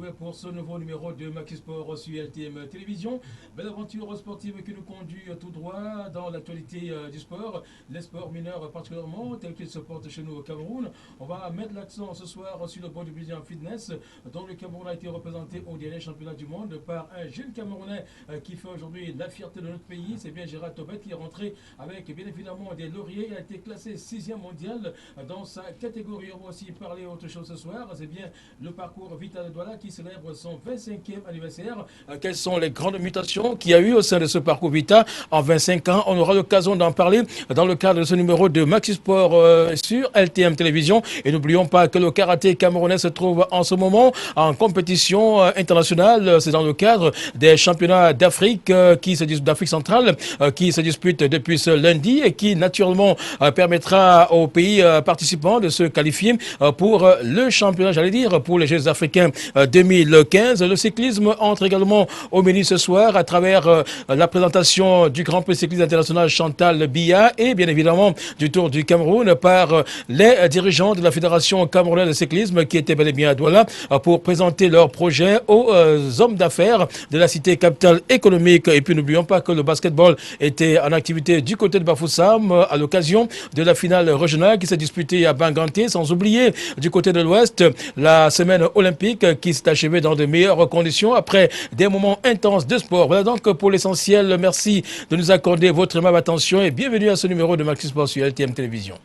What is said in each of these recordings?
retrouver pour ce nouveau numéro de Maxi Sport sur LTM Télévision. Belle aventure sportive qui nous conduit tout droit dans l'actualité du sport, les sports mineurs particulièrement, tels qu'ils se portent chez nous au Cameroun. On va mettre l'accent ce soir sur le bodybuilding en fitness, dont le Cameroun a été représenté au dernier championnat du monde par un jeune Camerounais qui fait aujourd'hui la fierté de notre pays. C'est bien Gérard Tobet qui est rentré avec bien évidemment des lauriers. Il a été classé 6e mondial dans sa catégorie. On va aussi parler autre chose ce soir. C'est bien le parcours Vital Douala qui célèbre son 25e anniversaire. Quelles sont les grandes mutations qu'il y a eu au sein de ce parcours Vita en 25 ans? On aura l'occasion d'en parler dans le cadre de ce numéro de Maxi Sport sur LTM Télévision. Et n'oublions pas que le karaté camerounais se trouve en ce moment en compétition internationale. C'est dans le cadre des championnats d'Afrique d'Afrique centrale qui se disputent depuis ce lundi et qui naturellement permettra aux pays participants de se qualifier pour le championnat, j'allais dire, pour les Jeux africains 2015. Le cyclisme entre également au menu ce soir à travers la présentation du Grand Prix cyclisme international Chantal Biya et bien évidemment du Tour du Cameroun par les dirigeants de la Fédération camerounaise de cyclisme qui étaient bel et bien à Douala pour présenter leurs projets aux hommes d'affaires de la cité capitale économique. Et puis n'oublions pas que le basketball était en activité du côté de Bafoussam à l'occasion de la finale régionale qui s'est disputée à Banganté, sans oublier du côté de l'Ouest la semaine olympique qui s'est achevée dans de meilleures conditions après des moments intenses de sport. Voilà donc pour l'essentiel. Merci de nous accorder votre aimable attention et bienvenue à ce numéro de Maxi Sport sur LTM Télévision.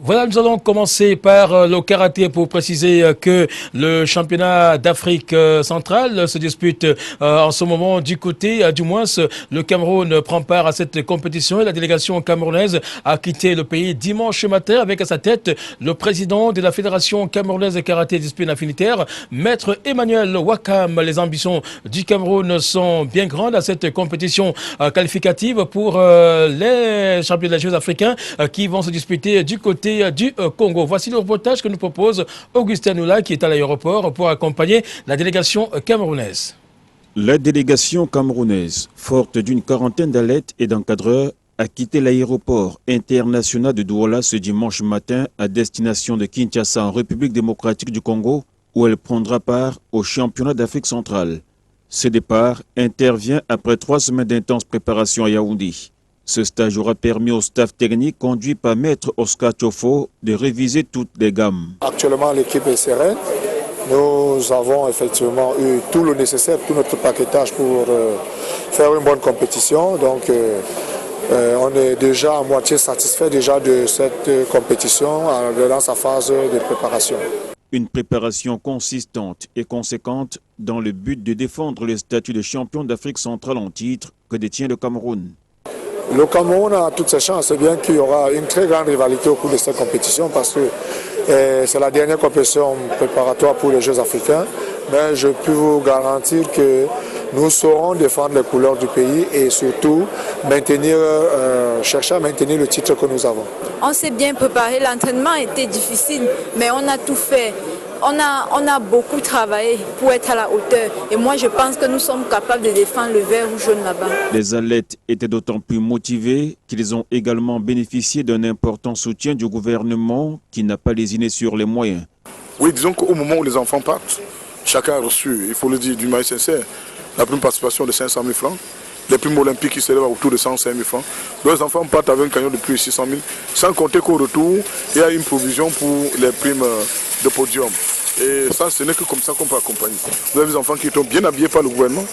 Voilà, nous allons commencer par le karaté pour préciser que le championnat d'Afrique centrale se dispute en ce moment du côté, du moins le Cameroun prend part à cette compétition et la délégation camerounaise a quitté le pays dimanche matin avec à sa tête le président de la Fédération camerounaise de karaté et discipline affinitaire, Maître Emmanuel Wakam. Les ambitions du Cameroun sont bien grandes à cette compétition qualificative pour les championnats des Jeux africains qui vont se disputer du côté du Congo. Voici le reportage que nous propose Augustin Noula qui est à l'aéroport pour accompagner la délégation camerounaise. La délégation camerounaise, forte d'une quarantaine d'athlètes et d'encadreurs, a quitté l'aéroport international de Douala ce dimanche matin à destination de Kinshasa en République démocratique du Congo où elle prendra part au championnat d'Afrique centrale. Ce départ intervient après 3 semaines d'intense préparation à Yaoundé. Ce stage aura permis au staff technique conduit par Maître Oscar Tchofo de réviser toutes les gammes. Actuellement, l'équipe est sereine. Nous avons effectivement eu tout le nécessaire, tout notre paquetage pour faire une bonne compétition. Donc, on est déjà à moitié satisfait déjà de cette compétition dans sa phase de préparation. Une préparation consistante et conséquente dans le but de défendre le statut de champion d'Afrique centrale en titre que détient le Cameroun. Le Cameroun a toutes ses chances, c'est bien qu'il y aura une très grande rivalité au cours de cette compétition parce que c'est la dernière compétition préparatoire pour les Jeux africains. Mais je peux vous garantir que nous saurons défendre les couleurs du pays et surtout chercher à maintenir le titre que nous avons. On s'est bien préparé, l'entraînement était difficile, mais on a tout fait. On a beaucoup travaillé pour être à la hauteur. Et moi, je pense que nous sommes capables de défendre le vert ou jaune là-bas. Les athlètes étaient d'autant plus motivés qu'ils ont également bénéficié d'un important soutien du gouvernement qui n'a pas lésiné sur les moyens. Oui, disons qu'au moment où les enfants partent, chacun a reçu, il faut le dire d'une manière sincère, la prime participation de 500 000 francs. Les primes olympiques qui s'élèvent autour de 105 000 francs. Les enfants partent avec un cagnon de plus de 600 000, sans compter qu'au retour, il y a une provision pour les primes de podium. Et ça, ce n'est que comme ça qu'on peut accompagner. Vous avez des enfants qui sont bien habillés par le gouvernement.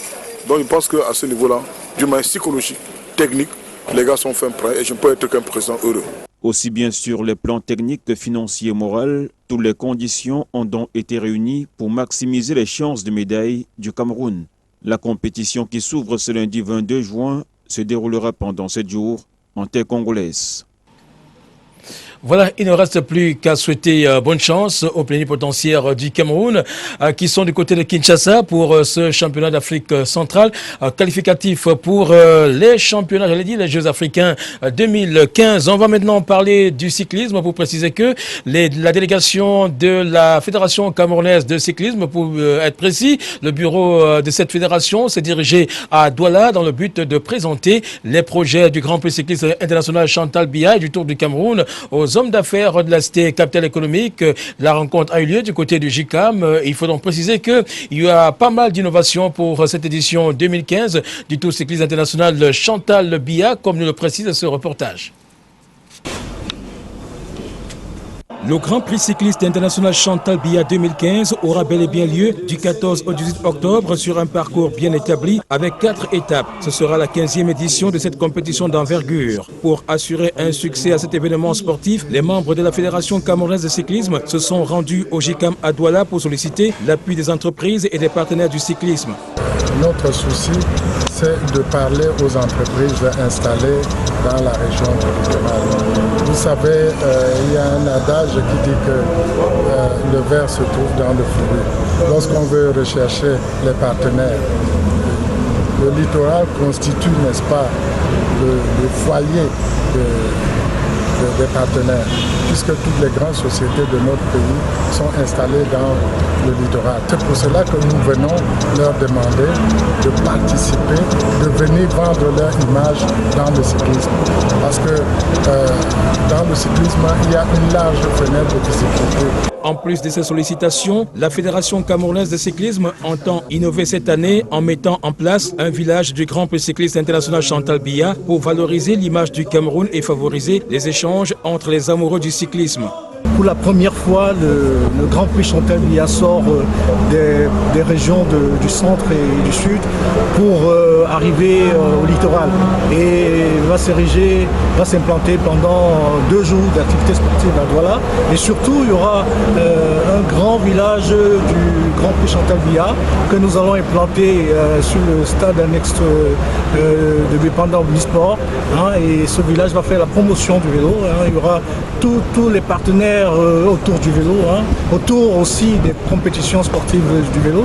Donc je pense qu'à ce niveau-là, d'une manière psychologique, technique, les gars sont fin prêts et je ne peux être qu'un président heureux. Aussi bien sur les plans techniques que financiers et moraux, toutes les conditions ont donc été réunies pour maximiser les chances de médaille du Cameroun. La compétition qui s'ouvre ce lundi 22 juin se déroulera pendant 7 jours en terre congolaise. Voilà, il ne reste plus qu'à souhaiter bonne chance aux plénipotentiaires du Cameroun qui sont du côté de Kinshasa pour ce championnat d'Afrique centrale, qualificatif pour les championnats, j'allais dire les Jeux africains 2015. On va maintenant parler du cyclisme pour préciser que la délégation de la Fédération camerounaise de cyclisme, pour être précis, le bureau de cette fédération s'est dirigé à Douala dans le but de présenter les projets du Grand Prix cycliste international Chantal Biya et du Tour du Cameroun aux hommes d'affaires de la cité capitale économique. La rencontre a eu lieu du côté du JICAM. Il faut donc préciser qu'il y a pas mal d'innovations pour cette édition 2015 du Tour cycliste international Chantal Biya, comme nous le précise ce reportage. Le Grand Prix cycliste international Chantal Biya 2015 aura bel et bien lieu du 14 au 18 octobre sur un parcours bien établi avec 4 étapes. Ce sera la 15e édition de cette compétition d'envergure. Pour assurer un succès à cet événement sportif, les membres de la Fédération camerounaise de cyclisme se sont rendus au JICAM à Douala pour solliciter l'appui des entreprises et des partenaires du cyclisme. Notre souci, c'est de parler aux entreprises installées dans la région du littoral. Vous savez, il y a un adage qui dit que le ver se trouve dans le fourrure. Lorsqu'on veut rechercher les partenaires, le littoral constitue, n'est-ce pas, le foyer des partenaires, puisque toutes les grandes sociétés de notre pays sont installées dans le littoral. C'est pour cela que nous venons leur demander de participer, de venir vendre leur image dans le cyclisme. Parce que dans le cyclisme, il y a une large fenêtre de visibilité. En plus de ces sollicitations, la Fédération camerounaise de cyclisme entend innover cette année en mettant en place un village du Grand Prix cycliste international Chantal Biya pour valoriser l'image du Cameroun et favoriser les échanges entre les amoureux du cyclisme. Pour la première fois, le Grand Prix Chantal Biya sort des régions du centre et du sud pour arriver au littoral et va s'implanter pendant 2 jours d'activité sportive à Douala. Et surtout, il y aura un grand village du Grand Prix Chantal Biya que nous allons implanter sur le stade annexe de Bépanda Omnisport. Et ce village va faire la promotion du vélo. Il y aura tous les partenaires autour du vélo, autour aussi des compétitions sportives du vélo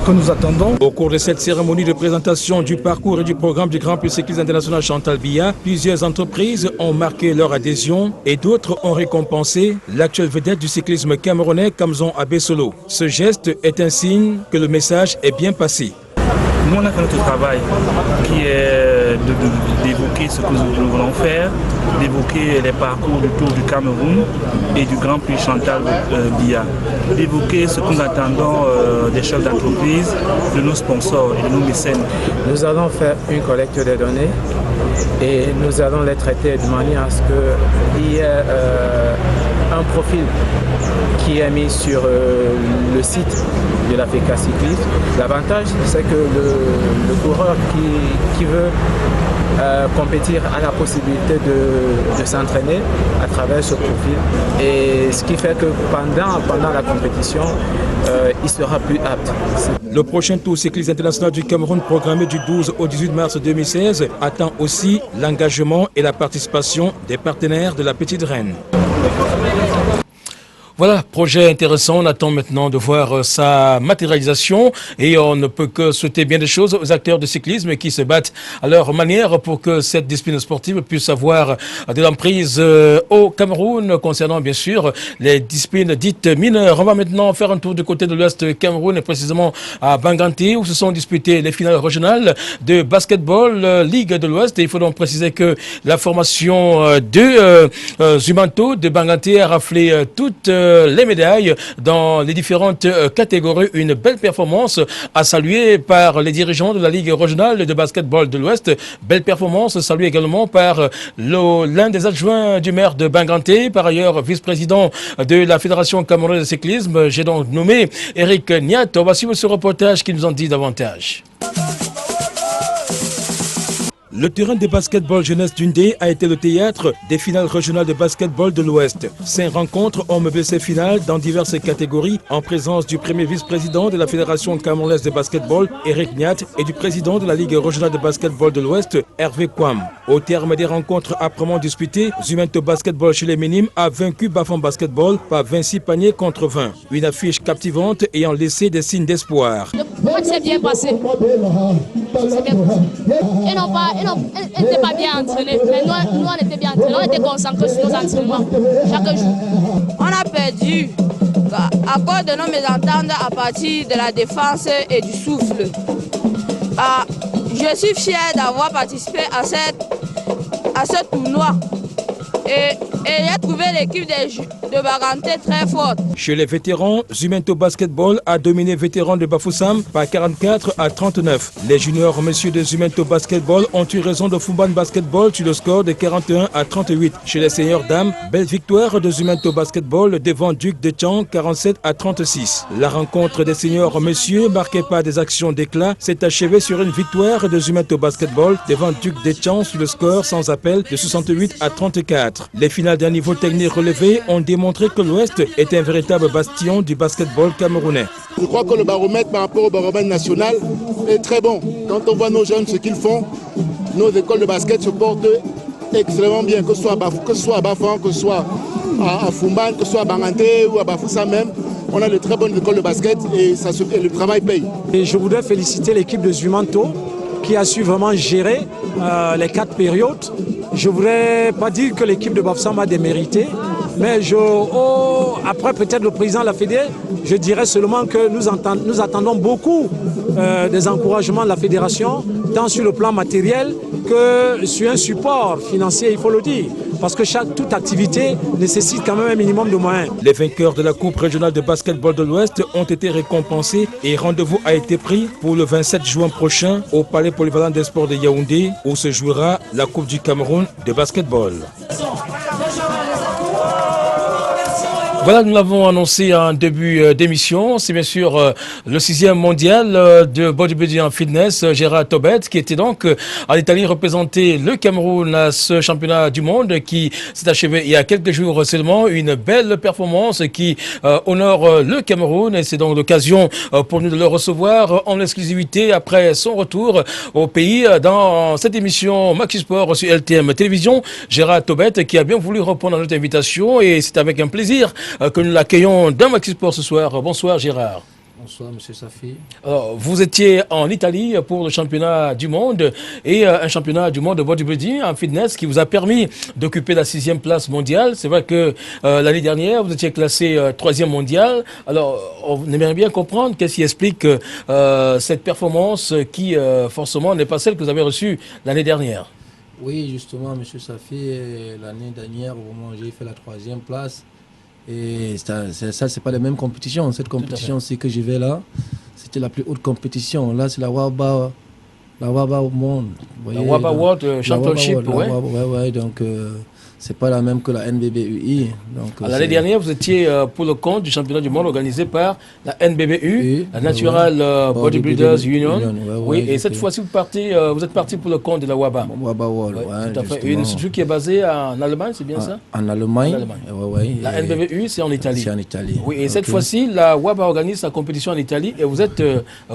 que nous attendons. Au cours de cette cérémonie de présentation du parcours et du programme du Grand Prix cycliste international Chantal Biya, plusieurs entreprises ont marqué leur adhésion et d'autres ont récompensé l'actuelle vedette du cyclisme camerounais Kamzon Abesolo. Ce geste est un signe que le message est bien passé. Nous, on a fait notre travail qui est d'évoquer ce que nous voulons faire, d'évoquer les parcours du Tour du Cameroun et du Grand Prix Chantal Biya, d'évoquer ce que nous attendons des chefs d'entreprise, de nos sponsors et de nos mécènes. Nous allons faire une collecte des données et nous allons les traiter de manière à ce qu'il y ait un profil qui est mis sur le site de la FECA cycliste. L'avantage, c'est que le coureur qui veut compétir a la possibilité de s'entraîner à travers ce profil. Et ce qui fait que pendant la compétition, il sera plus apte. Le prochain Tour cycliste international du Cameroun, programmé du 12 au 18 mars 2016, attend aussi l'engagement et la participation des partenaires de la Petite Reine. Voilà, projet intéressant. On attend maintenant de voir sa matérialisation et on ne peut que souhaiter bien des choses aux acteurs de cyclisme qui se battent à leur manière pour que cette discipline sportive puisse avoir de l'emprise au Cameroun concernant bien sûr les disciplines dites mineures. On va maintenant faire un tour du côté de l'ouest Cameroun et précisément à Banganté où se sont disputées les finales régionales de basketball Ligue de l'Ouest. Et il faut donc préciser que la formation de Zumanto de Banganté a raflé toutes les médailles dans les différentes catégories. Une belle performance à saluer par les dirigeants de la Ligue régionale de basketball de l'Ouest. Belle performance saluée également par l'un des adjoints du maire de Banganté, par ailleurs vice-président de la Fédération camerounaise de cyclisme. J'ai donc nommé Eric Niat. On va suivre ce reportage qui nous en dit davantage. Le terrain de basketball jeunesse d'Undé a été le théâtre des finales régionales de basketball de l'Ouest. 5 rencontres hommes blessés finales dans diverses catégories en présence du premier vice-président de la Fédération camerounaise de basketball, Eric Niat, et du président de la Ligue régionale de basketball de l'Ouest, Hervé Kwam. Au terme des rencontres âprement disputées, Zumento Basketball chez les minimes a vaincu Bafang Basketball par 26 paniers contre 20. Une affiche captivante ayant laissé des signes d'espoir. Le match s'est bien passé. Ils n'étaient pas bien entraînés, mais nous on était bien entraînés, on était concentrés sur nos entraînements chaque jour. On a perdu à cause de nos mésententes à partir de la défense et du souffle. Je suis fier d'avoir participé à ce tournoi et j'ai trouvé l'équipe de Baganté très forte. Chez les vétérans, Zumento Basketball a dominé vétérans de Bafoussam par 44 à 39. Les juniors messieurs de Zumento Basketball ont eu raison de Fumban Basketball sur le score de 41 à 38. Chez les seniors dames, belle victoire de Zumento Basketball devant Duc de Tchang 47 à 36. La rencontre des seniors messieurs, marquée par des actions d'éclat, s'est achevée sur une victoire de Zumento Basketball devant Duc de Tchang sur le score sans appel de 68 à 34. Les finales d'un niveau technique relevé ont démontré que l'Ouest est un véritable bastion du basketball camerounais. Je crois que le baromètre par rapport au baromètre national est très bon. Quand on voit nos jeunes ce qu'ils font, nos écoles de basket se portent extrêmement bien, que ce soit à Bafang, que ce soit à Fumban, que ce soit à Banganté ou à Bafoussa même. On a de très bonnes écoles de basket et le travail paye. Et je voudrais féliciter l'équipe de Zumento qui a su vraiment gérer les 4 périodes. Je ne voudrais pas dire que l'équipe de Bafoussam a démérité, mais après peut-être le président de la Fédé, je dirais seulement que nous attendons beaucoup des encouragements de la fédération, tant sur le plan matériel que sur un support financier, il faut le dire. Parce que toute activité nécessite quand même un minimum de moyens. Les vainqueurs de la Coupe régionale de basketball de l'Ouest ont été récompensés et rendez-vous a été pris pour le 27 juin prochain au Palais polyvalent des sports de Yaoundé où se jouera la Coupe du Cameroun de basketball. Voilà, nous l'avons annoncé en début d'émission. C'est bien sûr le 6e mondial de bodybuilding en fitness, Gérard Tobet, qui était donc en Italie représenter le Cameroun à ce championnat du monde qui s'est achevé il y a quelques jours seulement. Une belle performance qui honore le Cameroun et c'est donc l'occasion pour nous de le recevoir en exclusivité après son retour au pays dans cette émission Maxi Sport sur LTM Télévision. Gérard Tobet qui a bien voulu répondre à notre invitation et c'est avec un plaisir que nous l'accueillons dans Maxi Sport ce soir. Bonsoir Gérard. Bonsoir M. Safi. Alors, vous étiez en Italie pour le championnat du monde et un championnat du monde de bodybuilding en fitness qui vous a permis d'occuper la 6e place mondiale. C'est vrai que l'année dernière, vous étiez classé 3e mondial. Alors, on aimerait bien comprendre qu'est-ce qui explique cette performance qui, forcément, n'est pas celle que vous avez reçue l'année dernière. Oui, justement, M. Safi, l'année dernière, au moment où j'ai fait la 3e place, et ça, c'est pas les mêmes compétitions. Cette compétition, c'est que je vais là, c'était la plus haute compétition. Là, c'est la WABA au monde. La WABA World Championship, ouais. Donc, c'est pas la même que la NBBUI. L'année dernière, vous étiez pour le compte du championnat du monde organisé par la NBBU, la Natural Bodybuilders Union. Oui, et cette fois-ci, vous êtes parti pour le compte de la WABA. WABA World, tout à fait. Une structure qui est basée en Allemagne, c'est bien ça? En Allemagne. La NBBU, c'est en Italie. C'est en Italie. Oui, et cette fois-ci, la WABA organise sa compétition en Italie et vous êtes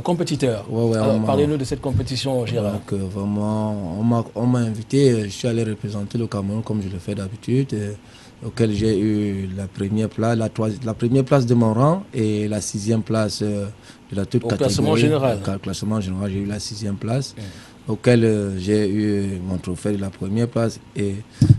compétiteur. Alors, parlez-nous de cette compétition, Gérard. Donc, vraiment, on m'a invité, je suis allé représenter le Cameroun comme je le fais d'habitude, auquel j'ai eu la première place de mon rang et la 6e place de la toute catégorie. Classement général. Classement général, j'ai eu la 6e place. Auquel j'ai eu mon trophée de la première place et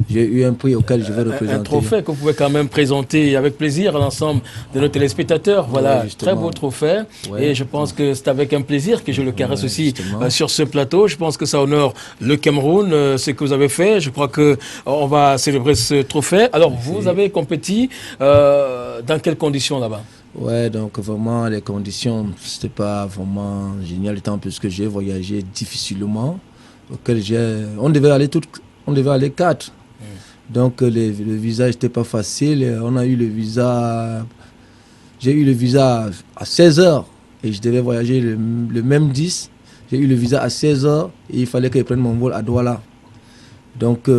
j'ai eu un prix auquel je vais représenter. Un trophée que vous pouvez quand même présenter avec plaisir à l'ensemble de nos téléspectateurs. Voilà, très beau trophée. Et je pense que c'est avec un plaisir que je le caresse aussi sur ce plateau. Je pense que ça honore le Cameroun, ce que vous avez fait. Je crois qu'on va célébrer ce trophée. Alors, vous avez compéti dans quelles conditions là-bas? Ouais, donc vraiment les conditions, c'était pas vraiment génial, tant puisque j'ai voyagé difficilement, on devait aller 4. Donc le visa n'était pas facile, j'ai eu le visa à 16h et je devais voyager le même 10 J'ai eu le visa à 16h et il fallait que je prenne mon vol à Douala. Donc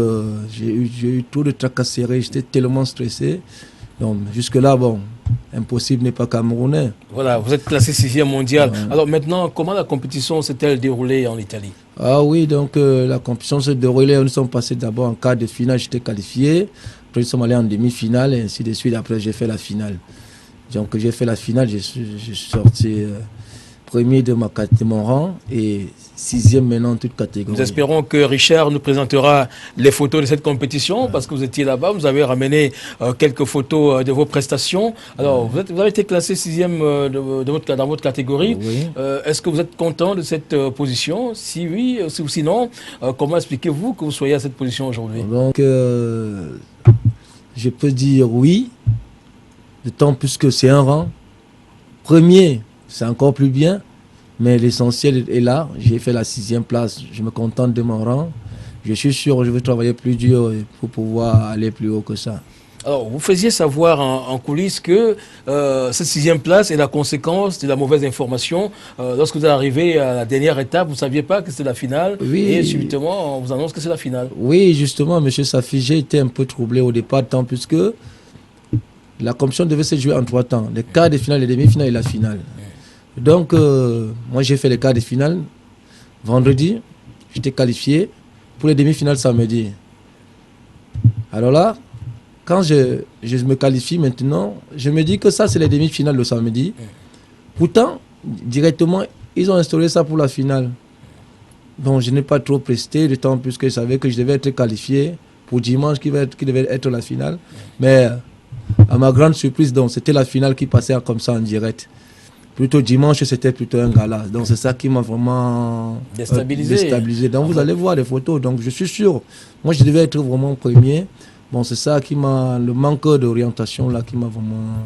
j'ai eu trop de tracasseries, j'étais tellement stressé. Donc jusque-là, bon, impossible n'est pas camerounais. Voilà, vous êtes classé 6e mondial. Ouais. Alors maintenant, comment la compétition s'est-elle déroulée en Italie? Ah oui, donc la compétition s'est déroulée. Nous sommes passés d'abord en quart de finale, j'étais qualifié. Après, nous sommes allés en demi-finale et ainsi de suite. Après, j'ai fait la finale. Donc j'ai fait la finale, je suis sorti premier de mon rang et 6e maintenant en toute catégorie. Nous espérons que Richard nous présentera les photos de cette compétition parce que vous étiez là-bas, vous avez ramené quelques photos de vos prestations. Alors, vous avez été classé 6e dans votre catégorie. Oui. Est-ce que vous êtes content de cette position? Si oui, ou sinon, comment expliquez-vous que vous soyez à cette position aujourd'hui? Donc, je peux dire oui, d'autant plus que c'est un rang. Premier, c'est encore plus bien. Mais l'essentiel est là. J'ai fait la 6e place. Je me contente de mon rang. Je suis sûr que je vais travailler plus dur pour pouvoir aller plus haut que ça. Alors, vous faisiez savoir en coulisses que cette 6e place est la conséquence de la mauvaise information. Lorsque vous êtes arrivé à la dernière étape, vous ne saviez pas que c'était la finale. Oui. Et subitement, on vous annonce que c'est la finale. Oui, justement, M. Safi, j'ai été un peu troublé au départ, tant plus que la compétition devait se jouer en 3 temps. Les quarts de finale, les demi-finales et la finale. Donc, moi, j'ai fait les quarts de finale. Vendredi, j'étais qualifié pour les demi-finales samedi. Alors là, quand je me qualifie maintenant, je me dis que ça, c'est les demi-finales le samedi. Pourtant, directement, ils ont instauré ça pour la finale. Donc, je n'ai pas trop presté, d'autant plus que je savais que je devais être qualifié pour dimanche, qui devait être la finale. Mais, à ma grande surprise, donc, c'était la finale qui passait comme ça en direct. Plutôt dimanche, c'était plutôt un gala. Donc c'est ça qui m'a vraiment déstabilisé. Donc vous allez voir les photos. Donc je suis sûr, moi je devais être vraiment premier. Bon, c'est ça qui m'a, le manque d'orientation là qui m'a vraiment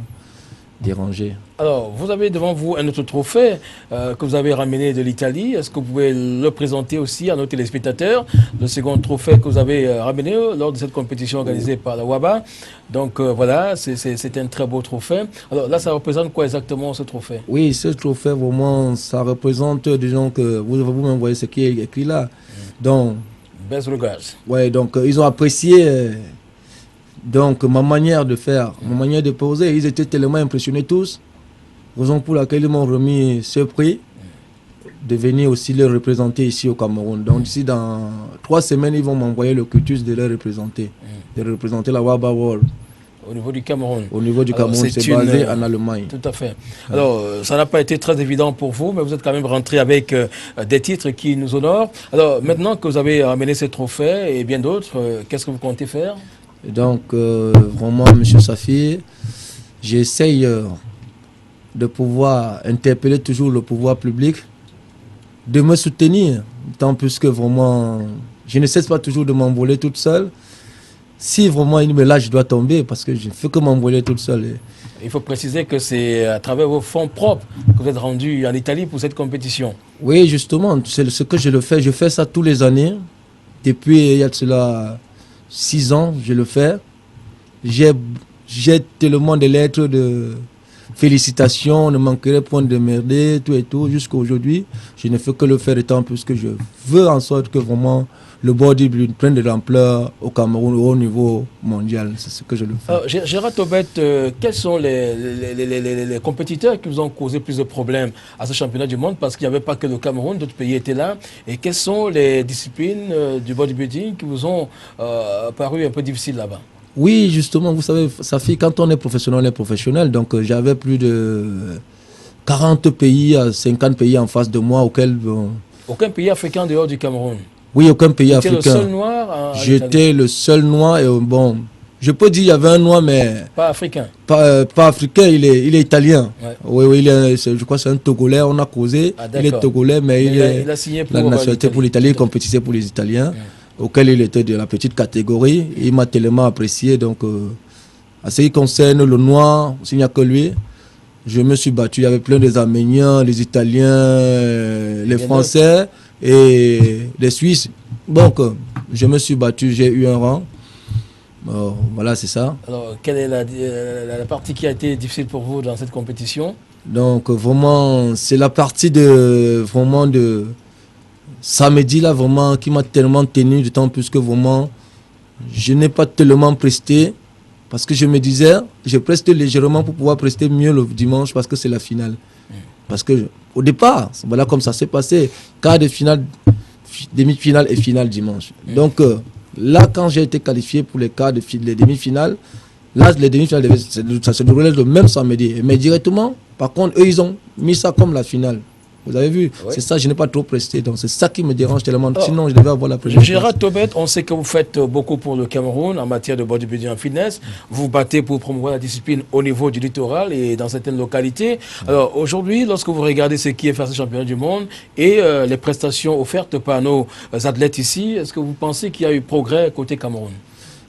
dérangé. Alors, vous avez devant vous un autre trophée que vous avez ramené de l'Italie. Est-ce que vous pouvez le présenter aussi à nos téléspectateurs? Le second trophée que vous avez ramené lors de cette compétition organisée par la WABA. Donc voilà, c'est un très beau trophée. Alors là, ça représente quoi exactement ce trophée? Oui, ce trophée, vraiment, ça représente, disons que vous-même voyez ce qui est écrit là. Donc, Best regards. Ouais, donc ils ont apprécié donc ma manière de faire, ma manière de poser. Ils étaient tellement impressionnés tous. Raison pour laquelle ils m'ont remis ce prix de venir aussi les représenter ici au Cameroun. Donc ici, dans 3 semaines, ils vont m'envoyer le cursus de les représenter, de représenter la WABA World. Au niveau du Cameroun. Au niveau du Cameroun, c'est basé en Allemagne. Tout à fait. Alors, ça n'a pas été très évident pour vous, mais vous êtes quand même rentré avec des titres qui nous honorent. Alors, maintenant que vous avez amené ces trophées et bien d'autres, qu'est-ce que vous comptez faire? Et donc, vraiment, M. Safi, j'essaye de pouvoir interpeller toujours le pouvoir public, de me soutenir, tant plus que vraiment, je ne cesse pas toujours de m'envoler toute seule. Si vraiment il me lâche, je dois tomber parce que je ne fais que m'envoler toute seule. Il faut préciser que c'est à travers vos fonds propres que vous êtes rendu en Italie pour cette compétition. Oui, justement, c'est ce que je le fais. Je fais ça tous les années. Depuis, il y a de cela 6 ans, je le fais. J'ai tellement de lettres de félicitations, on ne manquerait point de merder, tout et tout. Jusqu'à aujourd'hui, je ne fais que le faire étant plus que je veux en sorte que vraiment le bodybuilding prenne de l'ampleur au Cameroun au niveau mondial. C'est ce que je le fais. Alors, Gérard Tobet, quels sont les compétiteurs qui vous ont causé plus de problèmes à ce championnat du monde? Parce qu'il n'y avait pas que le Cameroun, d'autres pays étaient là. Et quelles sont les disciplines du bodybuilding qui vous ont paru un peu difficiles là-bas? Oui, justement, vous savez, Safi, quand on est professionnel, on est professionnel. Donc, j'avais plus de 40 pays, 50 pays en face de moi auxquels... Aucun pays africain dehors du Cameroun? Oui, aucun pays africain. J'étais le seul noir? J'étais le seul noir et bon, je peux dire qu'il y avait un noir, mais... Pas africain? Pas africain, il est italien. Ouais. Oui, je crois que c'est un Togolais, on a causé. Il est Togolais, mais il a signé pour la nationalité pour l'Italie, il compétissait pour les Italiens. Auquel il était de la petite catégorie. Il m'a tellement apprécié. Donc, à ce qui concerne le noir, s'il n'y a que lui, je me suis battu. Il y avait plein des Arméniens, les Italiens, les Français et les Suisses. Donc, je me suis battu, j'ai eu un rang. Voilà, c'est ça. Alors, quelle est la partie qui a été difficile pour vous dans cette compétition? Donc, vraiment, c'est la partie de samedi là vraiment qui m'a tellement tenu, d'autant plus que vraiment je n'ai pas tellement presté parce que je me disais, je preste légèrement pour pouvoir prester mieux le dimanche parce que c'est la finale. Parce que au départ, voilà comme ça s'est passé, quart de finale, demi-finale et finale dimanche. Donc là, quand j'ai été qualifié pour les quarts de les demi-finales, là les demi-finales, ça se déroulait le même samedi. Mais directement, par contre, eux ils ont mis ça comme la finale. Vous avez vu, c'est ça, je n'ai pas trop presté, donc c'est ça qui me dérange tellement, sinon je devais avoir la première. Gérard Tobet, on sait que vous faites beaucoup pour le Cameroun en matière de bodybuilding en fitness, vous battez pour promouvoir la discipline au niveau du littoral et dans certaines localités. Alors aujourd'hui, lorsque vous regardez ce qui est fait à ce championnat du monde et les prestations offertes par nos athlètes ici, est-ce que vous pensez qu'il y a eu progrès côté Cameroun?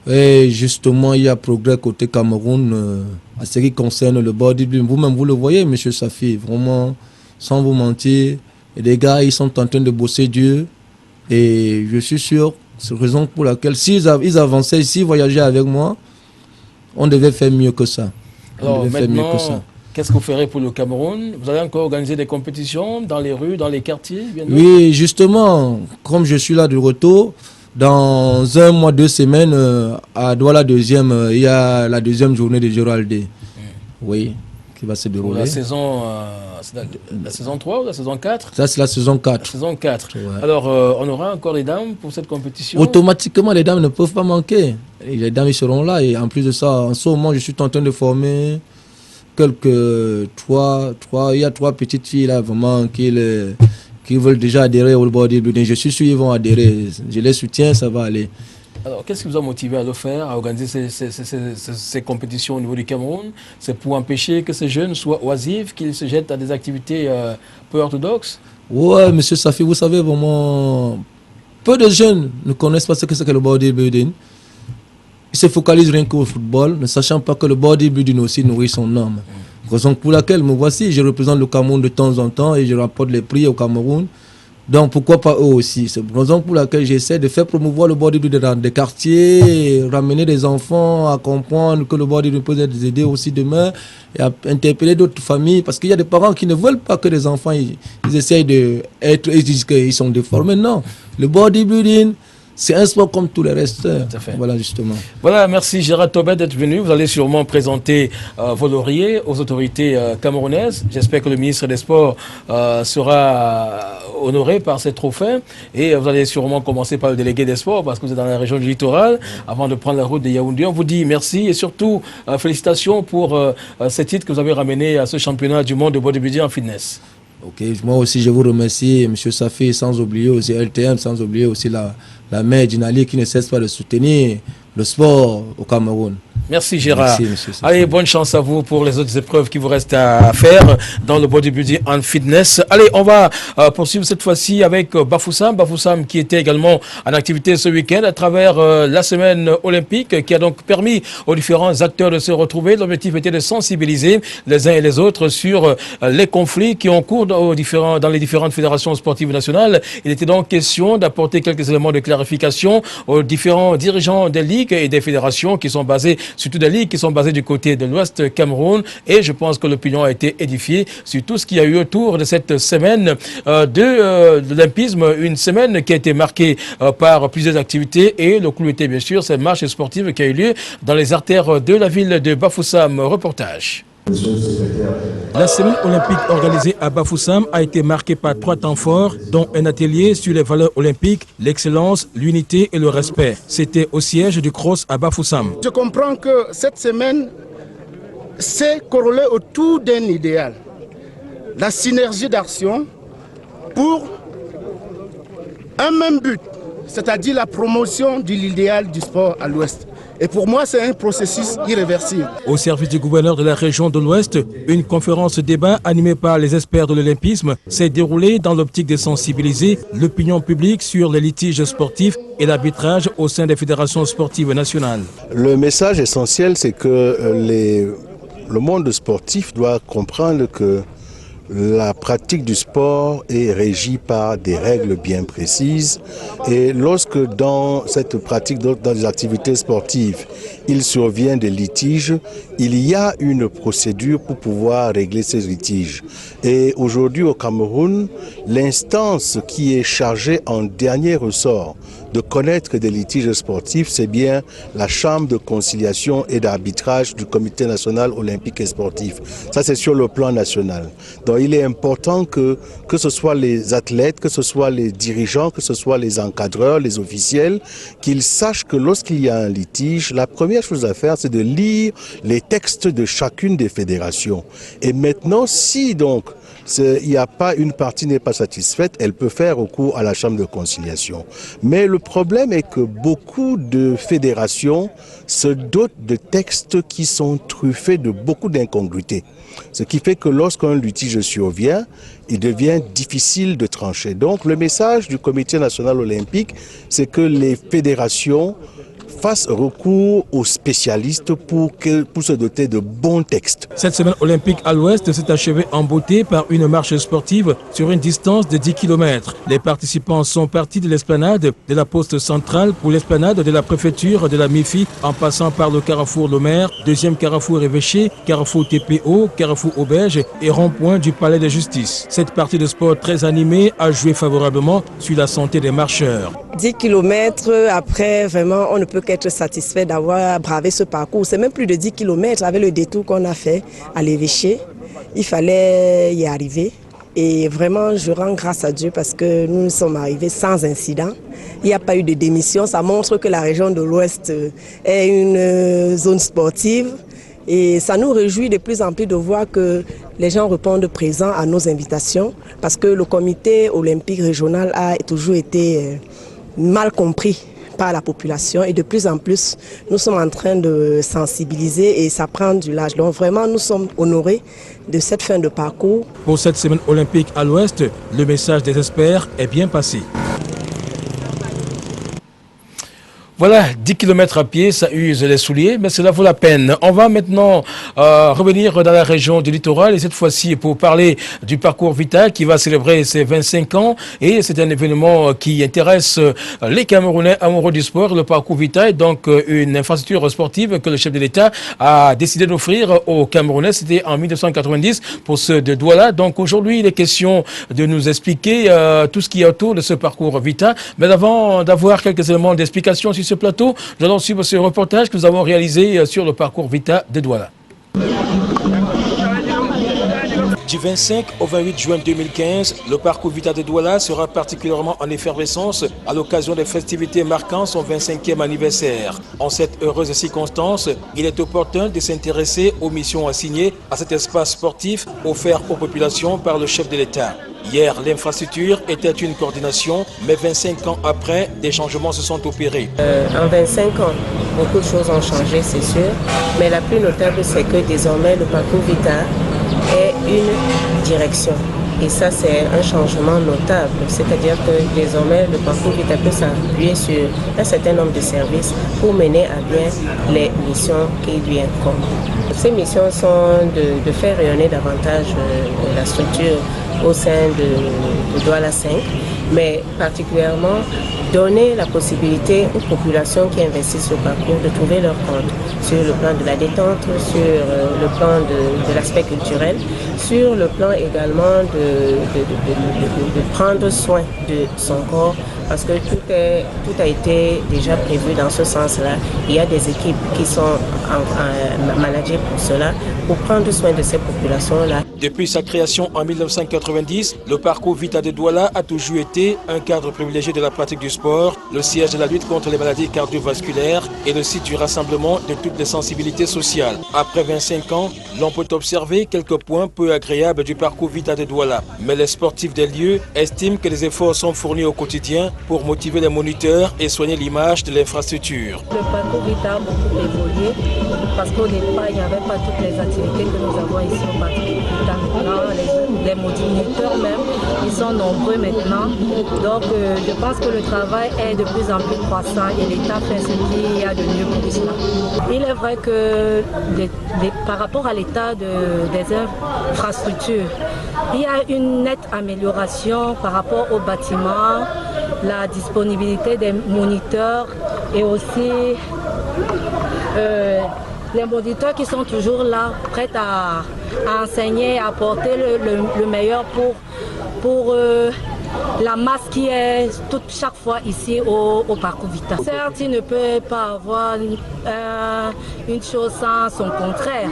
Et justement, il y a progrès côté Cameroun à ce qui concerne le bodybuilding. Vous-même, vous le voyez, M. Safi, vraiment... Sans vous mentir, et les gars, ils sont en train de bosser dur. Et je suis sûr, c'est la raison pour laquelle, s'ils avançaient, s'ils voyageaient avec moi, on devait faire mieux que ça. Alors maintenant, qu'est-ce que vous ferez pour le Cameroun? Vous allez encore organiser des compétitions dans les rues, dans les quartiers? Oui, justement, comme je suis là de retour, dans 1 mois, 2 semaines, à Douala deuxième, il y a la deuxième journée de Géraldé. Oui, qui va se dérouler. La saison... la saison 3 ou la saison 4? Ça, c'est la saison 4. La saison 4. Ouais. Alors, on aura encore les dames pour cette compétition? Automatiquement, les dames ne peuvent pas manquer. Et les dames, ils seront là. Et en plus de ça, en ce moment, je suis en train de former il y a 3 petites filles là, vraiment, qui veulent déjà adhérer au bodybuilding. Je suis sûr qu'ils vont adhérer. Je les soutiens, ça va aller. Alors, qu'est-ce qui vous a motivé à le faire, à organiser ces compétitions au niveau du Cameroun? C'est pour empêcher que ces jeunes soient oisifs, qu'ils se jettent à des activités peu orthodoxes? Ouais, monsieur Safi, vous savez vraiment, peu de jeunes ne connaissent pas ce que c'est que le bodybuilding. Ils se focalisent rien qu'au football, ne sachant pas que le bodybuilding aussi nourrit son âme. Raison pour laquelle me voici, je représente le Cameroun de temps en temps et je rapporte les prix au Cameroun. Donc pourquoi pas eux aussi? C'est la raison pour laquelle j'essaie de faire promouvoir le bodybuilding dans des quartiers, ramener des enfants à comprendre que le bodybuilding peut les aider aussi demain et à interpeller d'autres familles parce qu'il y a des parents qui ne veulent pas que les enfants ils essayent d'être, ils disent qu'ils sont déformés. Non, le bodybuilding, c'est un sport comme tous les restes. Voilà, justement. Voilà, merci Gérard Tobet d'être venu. Vous allez sûrement présenter vos lauriers aux autorités camerounaises. J'espère que le ministre des Sports sera honoré par ces trophées. Et vous allez sûrement commencer par le délégué des sports parce que vous êtes dans la région du littoral avant de prendre la route de Yaoundé. On vous dit merci et surtout félicitations pour ces titres que vous avez ramenés à ce championnat du monde de bodybuilding en fitness. Ok, moi aussi je vous remercie, M. Safi, sans oublier aussi LTM, sans oublier aussi la mère Djinali qui ne cesse pas de soutenir le sport au Cameroun. Merci Gérard. Merci, allez, bonne chance à vous pour les autres épreuves qui vous restent à faire dans le bodybuilding en fitness. Allez, on va poursuivre cette fois-ci avec Bafoussam. Bafoussam qui était également en activité ce week-end à travers la semaine olympique qui a donc permis aux différents acteurs de se retrouver. L'objectif était de sensibiliser les uns et les autres sur les conflits qui ont cours dans les différentes fédérations sportives nationales. Il était donc question d'apporter quelques éléments de clarification aux différents dirigeants des ligues et des fédérations qui sont basées, surtout des ligues qui sont basées du côté de l'Ouest Cameroun. Et je pense que l'opinion a été édifiée sur tout ce qu'il y a eu autour de cette semaine de l'olympisme. Une semaine qui a été marquée par plusieurs activités. Et le clou était bien sûr cette marche sportive qui a eu lieu dans les artères de la ville de Bafoussam. Reportage. La semaine olympique organisée à Bafoussam a été marquée par 3 temps forts, dont un atelier sur les valeurs olympiques, l'excellence, l'unité et le respect. C'était au siège du CROSS à Bafoussam. Je comprends que cette semaine s'est corrélée autour d'un idéal, la synergie d'action pour un même but, c'est-à-dire la promotion de l'idéal du sport à l'Ouest. Et pour moi, c'est un processus irréversible. Au service du gouverneur de la région de l'Ouest, une conférence débat animée par les experts de l'olympisme s'est déroulée dans l'optique de sensibiliser l'opinion publique sur les litiges sportifs et l'arbitrage au sein des fédérations sportives nationales. Le message essentiel, c'est que le monde sportif doit comprendre que la pratique du sport est régie par des règles bien précises et lorsque dans cette pratique, dans les activités sportives, il survient des litiges, il y a une procédure pour pouvoir régler ces litiges. Et aujourd'hui au Cameroun, l'instance qui est chargée en dernier ressort de connaître des litiges sportifs, c'est bien la Chambre de conciliation et d'arbitrage du Comité national olympique et sportif. Ça, c'est sur le plan national. Donc, il est important que ce soit les athlètes, que ce soit les dirigeants, que ce soit les encadreurs, les officiels, qu'ils sachent que lorsqu'il y a un litige, la première chose à faire, c'est de lire les textes de chacune des fédérations. Et maintenant, si donc il n'y a pas, une partie n'est pas satisfaite, elle peut faire recours à la Chambre de conciliation. Mais le problème est que beaucoup de fédérations se dotent de textes qui sont truffés de beaucoup d'incongruités. Ce qui fait que lorsqu'un litige survient, il devient difficile de trancher. Donc le message du Comité national olympique, c'est que les fédérations fassent recours aux spécialistes pour se doter de bons textes. Cette semaine olympique à l'Ouest s'est achevée en beauté par une marche sportive sur une distance de 10 km. Les participants sont partis de l'esplanade de la poste centrale pour l'esplanade de la préfecture de la MIFI en passant par le carrefour Lemaire, deuxième carrefour Évêché, carrefour TPO, carrefour Auberge et rond-point du palais de justice. Cette partie de sport très animée a joué favorablement sur la santé des marcheurs. 10 km après, vraiment, on ne peut qu'être satisfait d'avoir bravé ce parcours. C'est même plus de 10 km avec le détour qu'on a fait à l'Évêché. Il fallait y arriver. Et vraiment, je rends grâce à Dieu parce que nous sommes arrivés sans incident. Il n'y a pas eu de démission. Ça montre que la région de l'Ouest est une zone sportive. Et ça nous réjouit de plus en plus de voir que les gens répondent présents à nos invitations parce que le comité olympique régional a toujours été mal compris par la population et de plus en plus nous sommes en train de sensibiliser et ça prend du large. Donc vraiment nous sommes honorés de cette fin de parcours. Pour cette semaine olympique à l'Ouest, le message des experts est bien passé. Voilà, 10 km à pied, ça use les souliers, mais cela vaut la peine. On va maintenant revenir dans la région du littoral et cette fois-ci pour parler du parcours Vita qui va célébrer ses 25 ans. Et c'est un événement qui intéresse les Camerounais amoureux du sport. Le parcours Vita est donc une infrastructure sportive que le chef de l'État a décidé d'offrir aux Camerounais. C'était en 1990 pour ceux de Douala. Donc aujourd'hui, il est question de nous expliquer tout ce qui est autour de ce parcours Vita. Mais avant d'avoir quelques éléments d'explication sur ce plateau, nous allons suivre ce reportage que nous avons réalisé sur le parcours Vita de Douala. Du 25 au 28 juin 2015, le parcours Vita de Douala sera particulièrement en effervescence à l'occasion des festivités marquant son 25e anniversaire. En cette heureuse circonstance, il est opportun de s'intéresser aux missions assignées à cet espace sportif offert aux populations par le chef de l'État. Hier, l'infrastructure était une coordination, mais 25 ans après, des changements se sont opérés. En 25 ans, beaucoup de choses ont changé, c'est sûr, mais la plus notable, c'est que désormais, le parcours Vita est une direction. Et ça, c'est un changement notable. C'est-à-dire que désormais, le parcours Vita peut s'appuyer sur un certain nombre de services pour mener à bien les missions qui lui incombent. Ces missions sont de faire rayonner davantage la structure au sein de Douala 5, mais particulièrement donner la possibilité aux populations qui investissent le parcours de trouver leur compte sur le plan de la détente, sur le plan de l'aspect culturel, sur le plan également de prendre soin de son corps, parce que tout a été déjà prévu dans ce sens-là. Il y a des équipes qui sont managées pour cela, pour prendre soin de ces populations-là. Depuis sa création en 1990, le parcours Vita de Douala a toujours été un cadre privilégié de la pratique du sport, le siège de la lutte contre les maladies cardiovasculaires et le site du rassemblement de toutes les sensibilités sociales. Après 25 ans, l'on peut observer quelques points peu agréables du parcours Vita de Douala. Mais les sportifs des lieux estiment que les efforts sont fournis au quotidien pour motiver les moniteurs et soigner l'image de l'infrastructure. Le parcours Vita a beaucoup évolué parce qu'au départ, il n'y avait pas toutes les activités que nous avons ici au Parc Vita. Maintenant, les moniteurs même, ils sont nombreux maintenant. Donc, je pense que le travail est de plus en plus croissant et l'État fait ce qu'il y a de mieux pour cela. Il est vrai que par rapport à l'état des infrastructures, il y a une nette amélioration par rapport aux bâtiments, la disponibilité des moniteurs et aussi les moniteurs qui sont toujours là, prêts à enseigner, à apporter le meilleur pour la masse qui est chaque fois ici au Parcours Vita. Certes, il ne peut pas avoir une chose sans son contraire.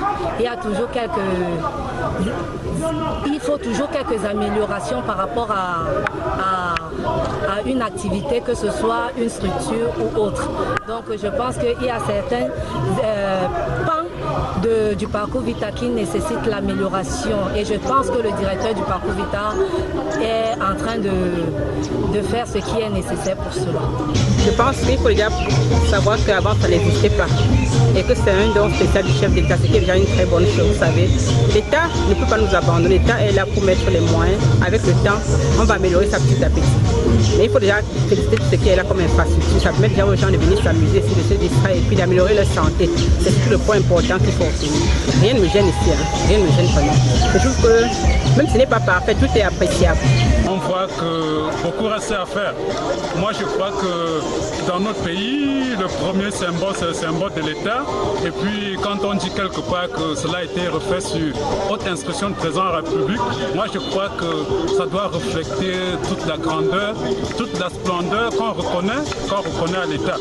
Il faut toujours quelques améliorations par rapport à une activité, que ce soit une structure ou autre. Donc je pense qu'il y a certains pans du Parcours Vita qui nécessitent l'amélioration. Et je pense que le directeur du Parcours Vita est en train de faire ce qui est nécessaire pour cela. Je pense qu'il faut déjà savoir qu'avant ça n'existait pas et que c'est un don spécial du chef d'État, ce qui est déjà une très bonne chose, vous savez. L'État ne peut pas nous abandonner, l'État est là pour mettre les moyens. Avec le temps, on va améliorer ça petit à petit. Mais il faut déjà féliciter tout ce qui est là comme infrastructure. Ça permet déjà aux gens de venir s'amuser, de se distraire et puis d'améliorer leur santé. C'est tout le point important qu'il faut obtenir. Rien ne me gêne ici, rien ne me gêne vraiment. Je trouve que même si ce n'est pas parfait, tout est appréciable. On voit que beaucoup reste à faire. Moi, je crois que dans notre pays, le premier symbole, c'est le symbole de l'État. Et puis, quand on dit quelque part que cela a été refait sur haute instruction du président de la République, moi, je crois que ça doit refléter toute la grandeur, toute la splendeur qu'on reconnaît à l'État.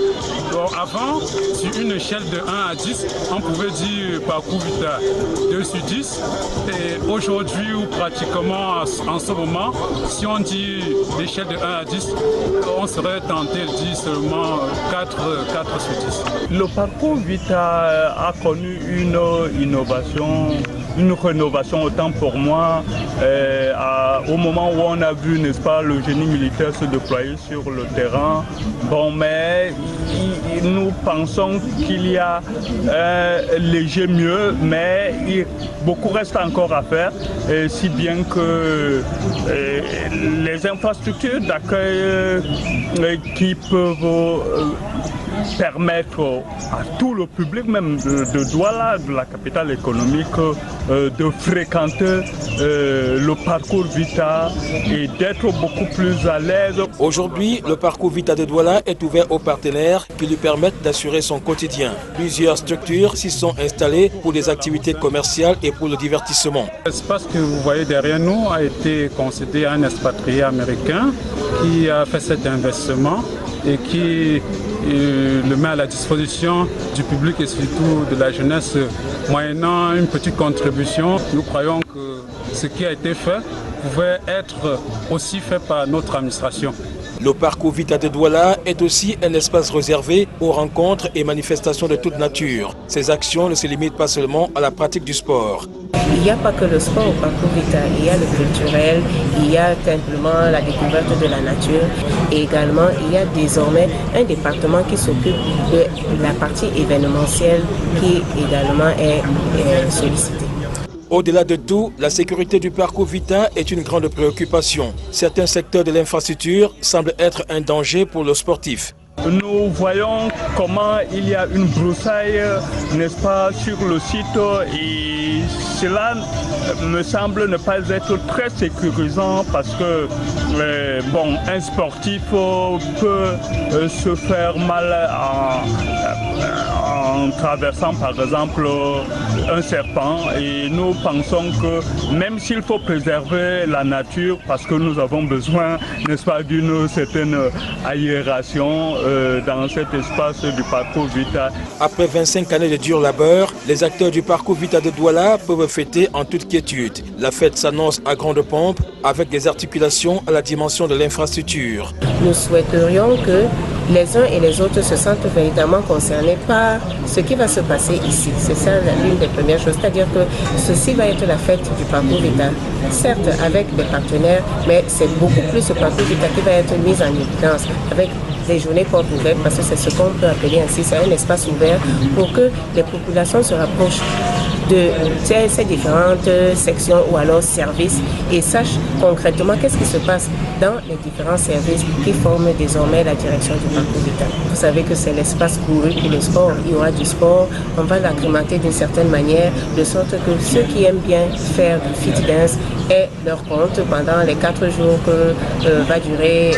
Avant, sur une échelle de 1 à 10, on pouvait dire Parcours Vita 2 sur 10. Et aujourd'hui, ou pratiquement en ce moment, si on dit l'échelle de 1 à 10, on serait tenté de dire seulement 4 sur 10. Le Parcours Vita a connu une rénovation autant pour moi au moment où on a vu, n'est-ce pas, le génie militaire se déployer sur le terrain. Bon, mais nous pensons qu'il y a un léger mieux, mais beaucoup reste encore à faire, si bien que les infrastructures d'accueil qui peuvent permettre à tout le public, même de Douala, de la capitale économique, de fréquenter le Parcours Vita et d'être beaucoup plus à l'aise. Aujourd'hui, le Parcours Vita de Douala est ouvert aux partenaires qui lui permettent d'assurer son quotidien. Plusieurs structures s'y sont installées pour des activités commerciales et pour le divertissement. L'espace que vous voyez derrière nous a été concédé à un expatrié américain qui a fait cet investissement et qui le met à la disposition du public et surtout de la jeunesse moyennant une petite contribution. Nous croyons que ce qui a été fait pouvait être aussi fait par notre administration. Le Parcours Vita de Douala est aussi un espace réservé aux rencontres et manifestations de toute nature. Ces actions ne se limitent pas seulement à la pratique du sport. Il n'y a pas que le sport au Parcours Vita, il y a le culturel, il y a simplement la découverte de la nature et également il y a désormais un département qui s'occupe de la partie événementielle qui également est sollicitée. Au-delà de tout, la sécurité du Parcours Vita est une grande préoccupation. Certains secteurs de l'infrastructure semblent être un danger pour le sportif. Nous voyons comment il y a une broussaille, n'est-ce pas, sur le site et cela me semble ne pas être très sécurisant parce que bon, un sportif peut se faire mal en traversant par exemple un serpent et nous pensons que même s'il faut préserver la nature parce que nous avons besoin, n'est-ce pas, d'une certaine aération dans cet espace du Parcours Vita. Après 25 années de dur labeur, les acteurs du Parcours Vita de Douala peuvent fêter en toute quiétude. La fête s'annonce à grande pompe avec des articulations à la dimension de l'infrastructure. Nous souhaiterions que les uns et les autres se sentent véritablement concernés par ce qui va se passer ici. C'est ça l'une des premières choses, c'est-à-dire que ceci va être la fête du parcours Vita, certes avec des partenaires, mais c'est beaucoup plus ce parcours Vita qui va être mis en évidence avec des journées portes ouvertes, parce que c'est ce qu'on peut appeler ainsi, c'est un espace ouvert pour que les populations se rapprochent de ces différentes sections ou alors services et sachent concrètement qu'est-ce qui se passe dans les différents services qui forment désormais la direction du parcours Vita. Vous savez que c'est l'espace couru pour le sport. Il y aura du sport, on va l'acclimater d'une certaine manière, de sorte que ceux qui aiment bien faire du fit dance aient leur compte pendant les 4 jours que va durer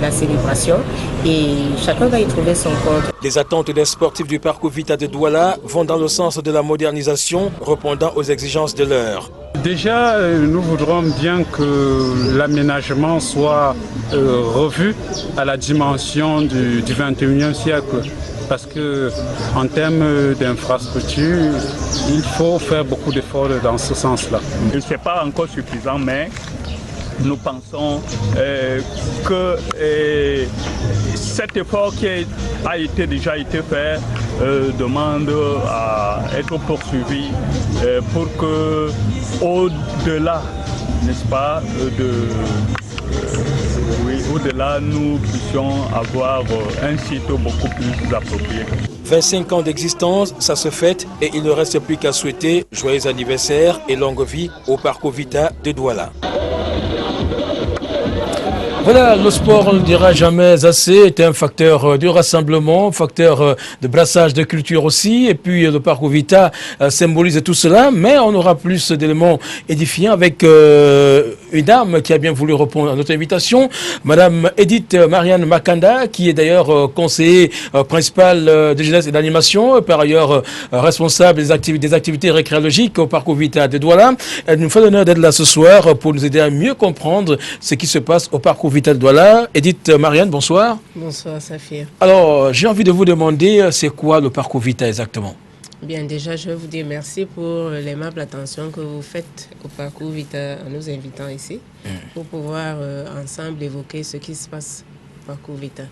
la célébration et chacun va y trouver son compte. Les attentes des sportifs du parcours Vita de Douala vont dans le sens de la modernisation, répondant aux exigences de l'heure. Déjà, nous voudrons bien que l'aménagement soit revu à la dimension du 21e siècle. Parce qu'en termes d'infrastructure, il faut faire beaucoup d'efforts dans ce sens-là. Ce n'est pas encore suffisant, mais nous pensons que cet effort qui a déjà été fait demande à être poursuivi pour que, au-delà, n'est-ce pas, au-delà, nous puissions avoir un site beaucoup plus approprié. 25 ans d'existence, ça se fête et il ne reste plus qu'à souhaiter joyeux anniversaire et longue vie au parcours Vita de Douala. Voilà, le sport, on ne dira jamais assez, est un facteur de rassemblement, facteur de brassage de culture aussi. Et puis le parcours Vita symbolise tout cela, mais on aura plus d'éléments édifiants avec une dame qui a bien voulu répondre à notre invitation, Madame Edith Marianne Makanda, qui est d'ailleurs conseiller principal de jeunesse et d'animation, par ailleurs responsable des activités récréologiques au parcours Vita de Douala. Elle nous fait l'honneur d'être là ce soir pour nous aider à mieux comprendre ce qui se passe au parcours Vita de Douala. Edith Marianne, bonsoir. Bonsoir Saphir. Alors, j'ai envie de vous demander, c'est quoi le parcours Vita exactement? Bien, déjà, je vais vous dire merci pour l'aimable attention que vous faites au parcours Vita en nous invitant ici pour pouvoir ensemble évoquer ce qui se passe au parcours Vita.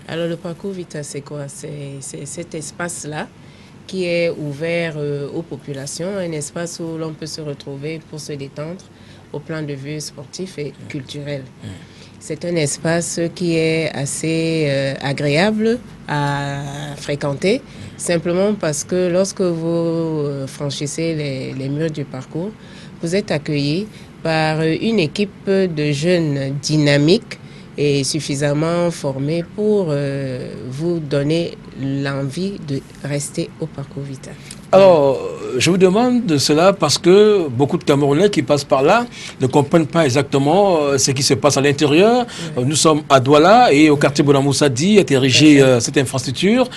Alors, le parcours Vita, c'est quoi? C'est cet espace-là qui est ouvert aux populations, un espace où l'on peut se retrouver pour se détendre au plan de vue sportif et culturel. C'est un espace qui est assez agréable à fréquenter, simplement parce que lorsque vous franchissez les murs du parcours, vous êtes accueillis par une équipe de jeunes dynamiques et suffisamment formés pour vous donner l'envie de rester au parcours Vita. Alors, je vous demande de cela parce que beaucoup de Camerounais qui passent par là ne comprennent pas exactement ce qui se passe à l'intérieur. Nous sommes à Douala et au quartier Bonamoussadi est érigée cette infrastructure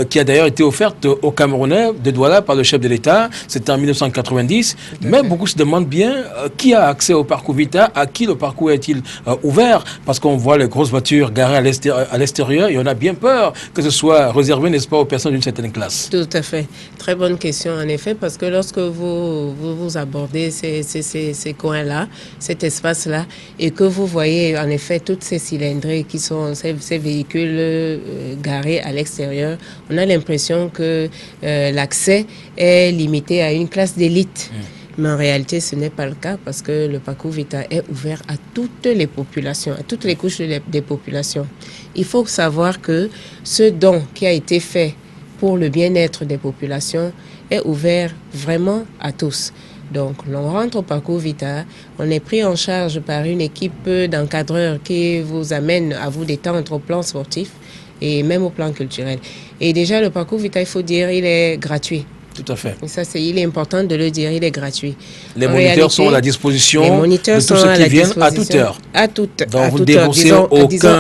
qui a d'ailleurs été offerte aux Camerounais de Douala par le chef de l'État. C'était en 1990. Mais beaucoup se demandent bien qui a accès au parcours Vita, à qui le parcours est-il ouvert, parce qu'on voit les grosses voitures garées à l'extérieur et on a bien peur que ce soit réservé, n'est-ce pas, aux personnes d'une certaine classe. Tout à fait. Très bonne question, en effet, parce que lorsque vous abordez ces coins-là, cet espace-là, et que vous voyez en effet toutes ces cylindrées qui sont ces véhicules garés à l'extérieur, on a l'impression que l'accès est limité à une classe d'élite. Mais en réalité, ce n'est pas le cas parce que le parcours Vita est ouvert à toutes les populations, à toutes les couches des populations. Il faut savoir que ce don qui a été fait pour le bien-être des populations est ouvert vraiment à tous. Donc, l'on rentre au parcours Vita, on est pris en charge par une équipe d'encadreurs qui vous amène à vous détendre au plan sportif et même au plan culturel. Et déjà, le parcours Vita, il faut dire, il est gratuit. Tout à fait. Et ça, il est important de le dire, il est gratuit. Les moniteurs sont à la disposition de tous ceux qui viennent à toute heure. À toute Donc vous heure, disons,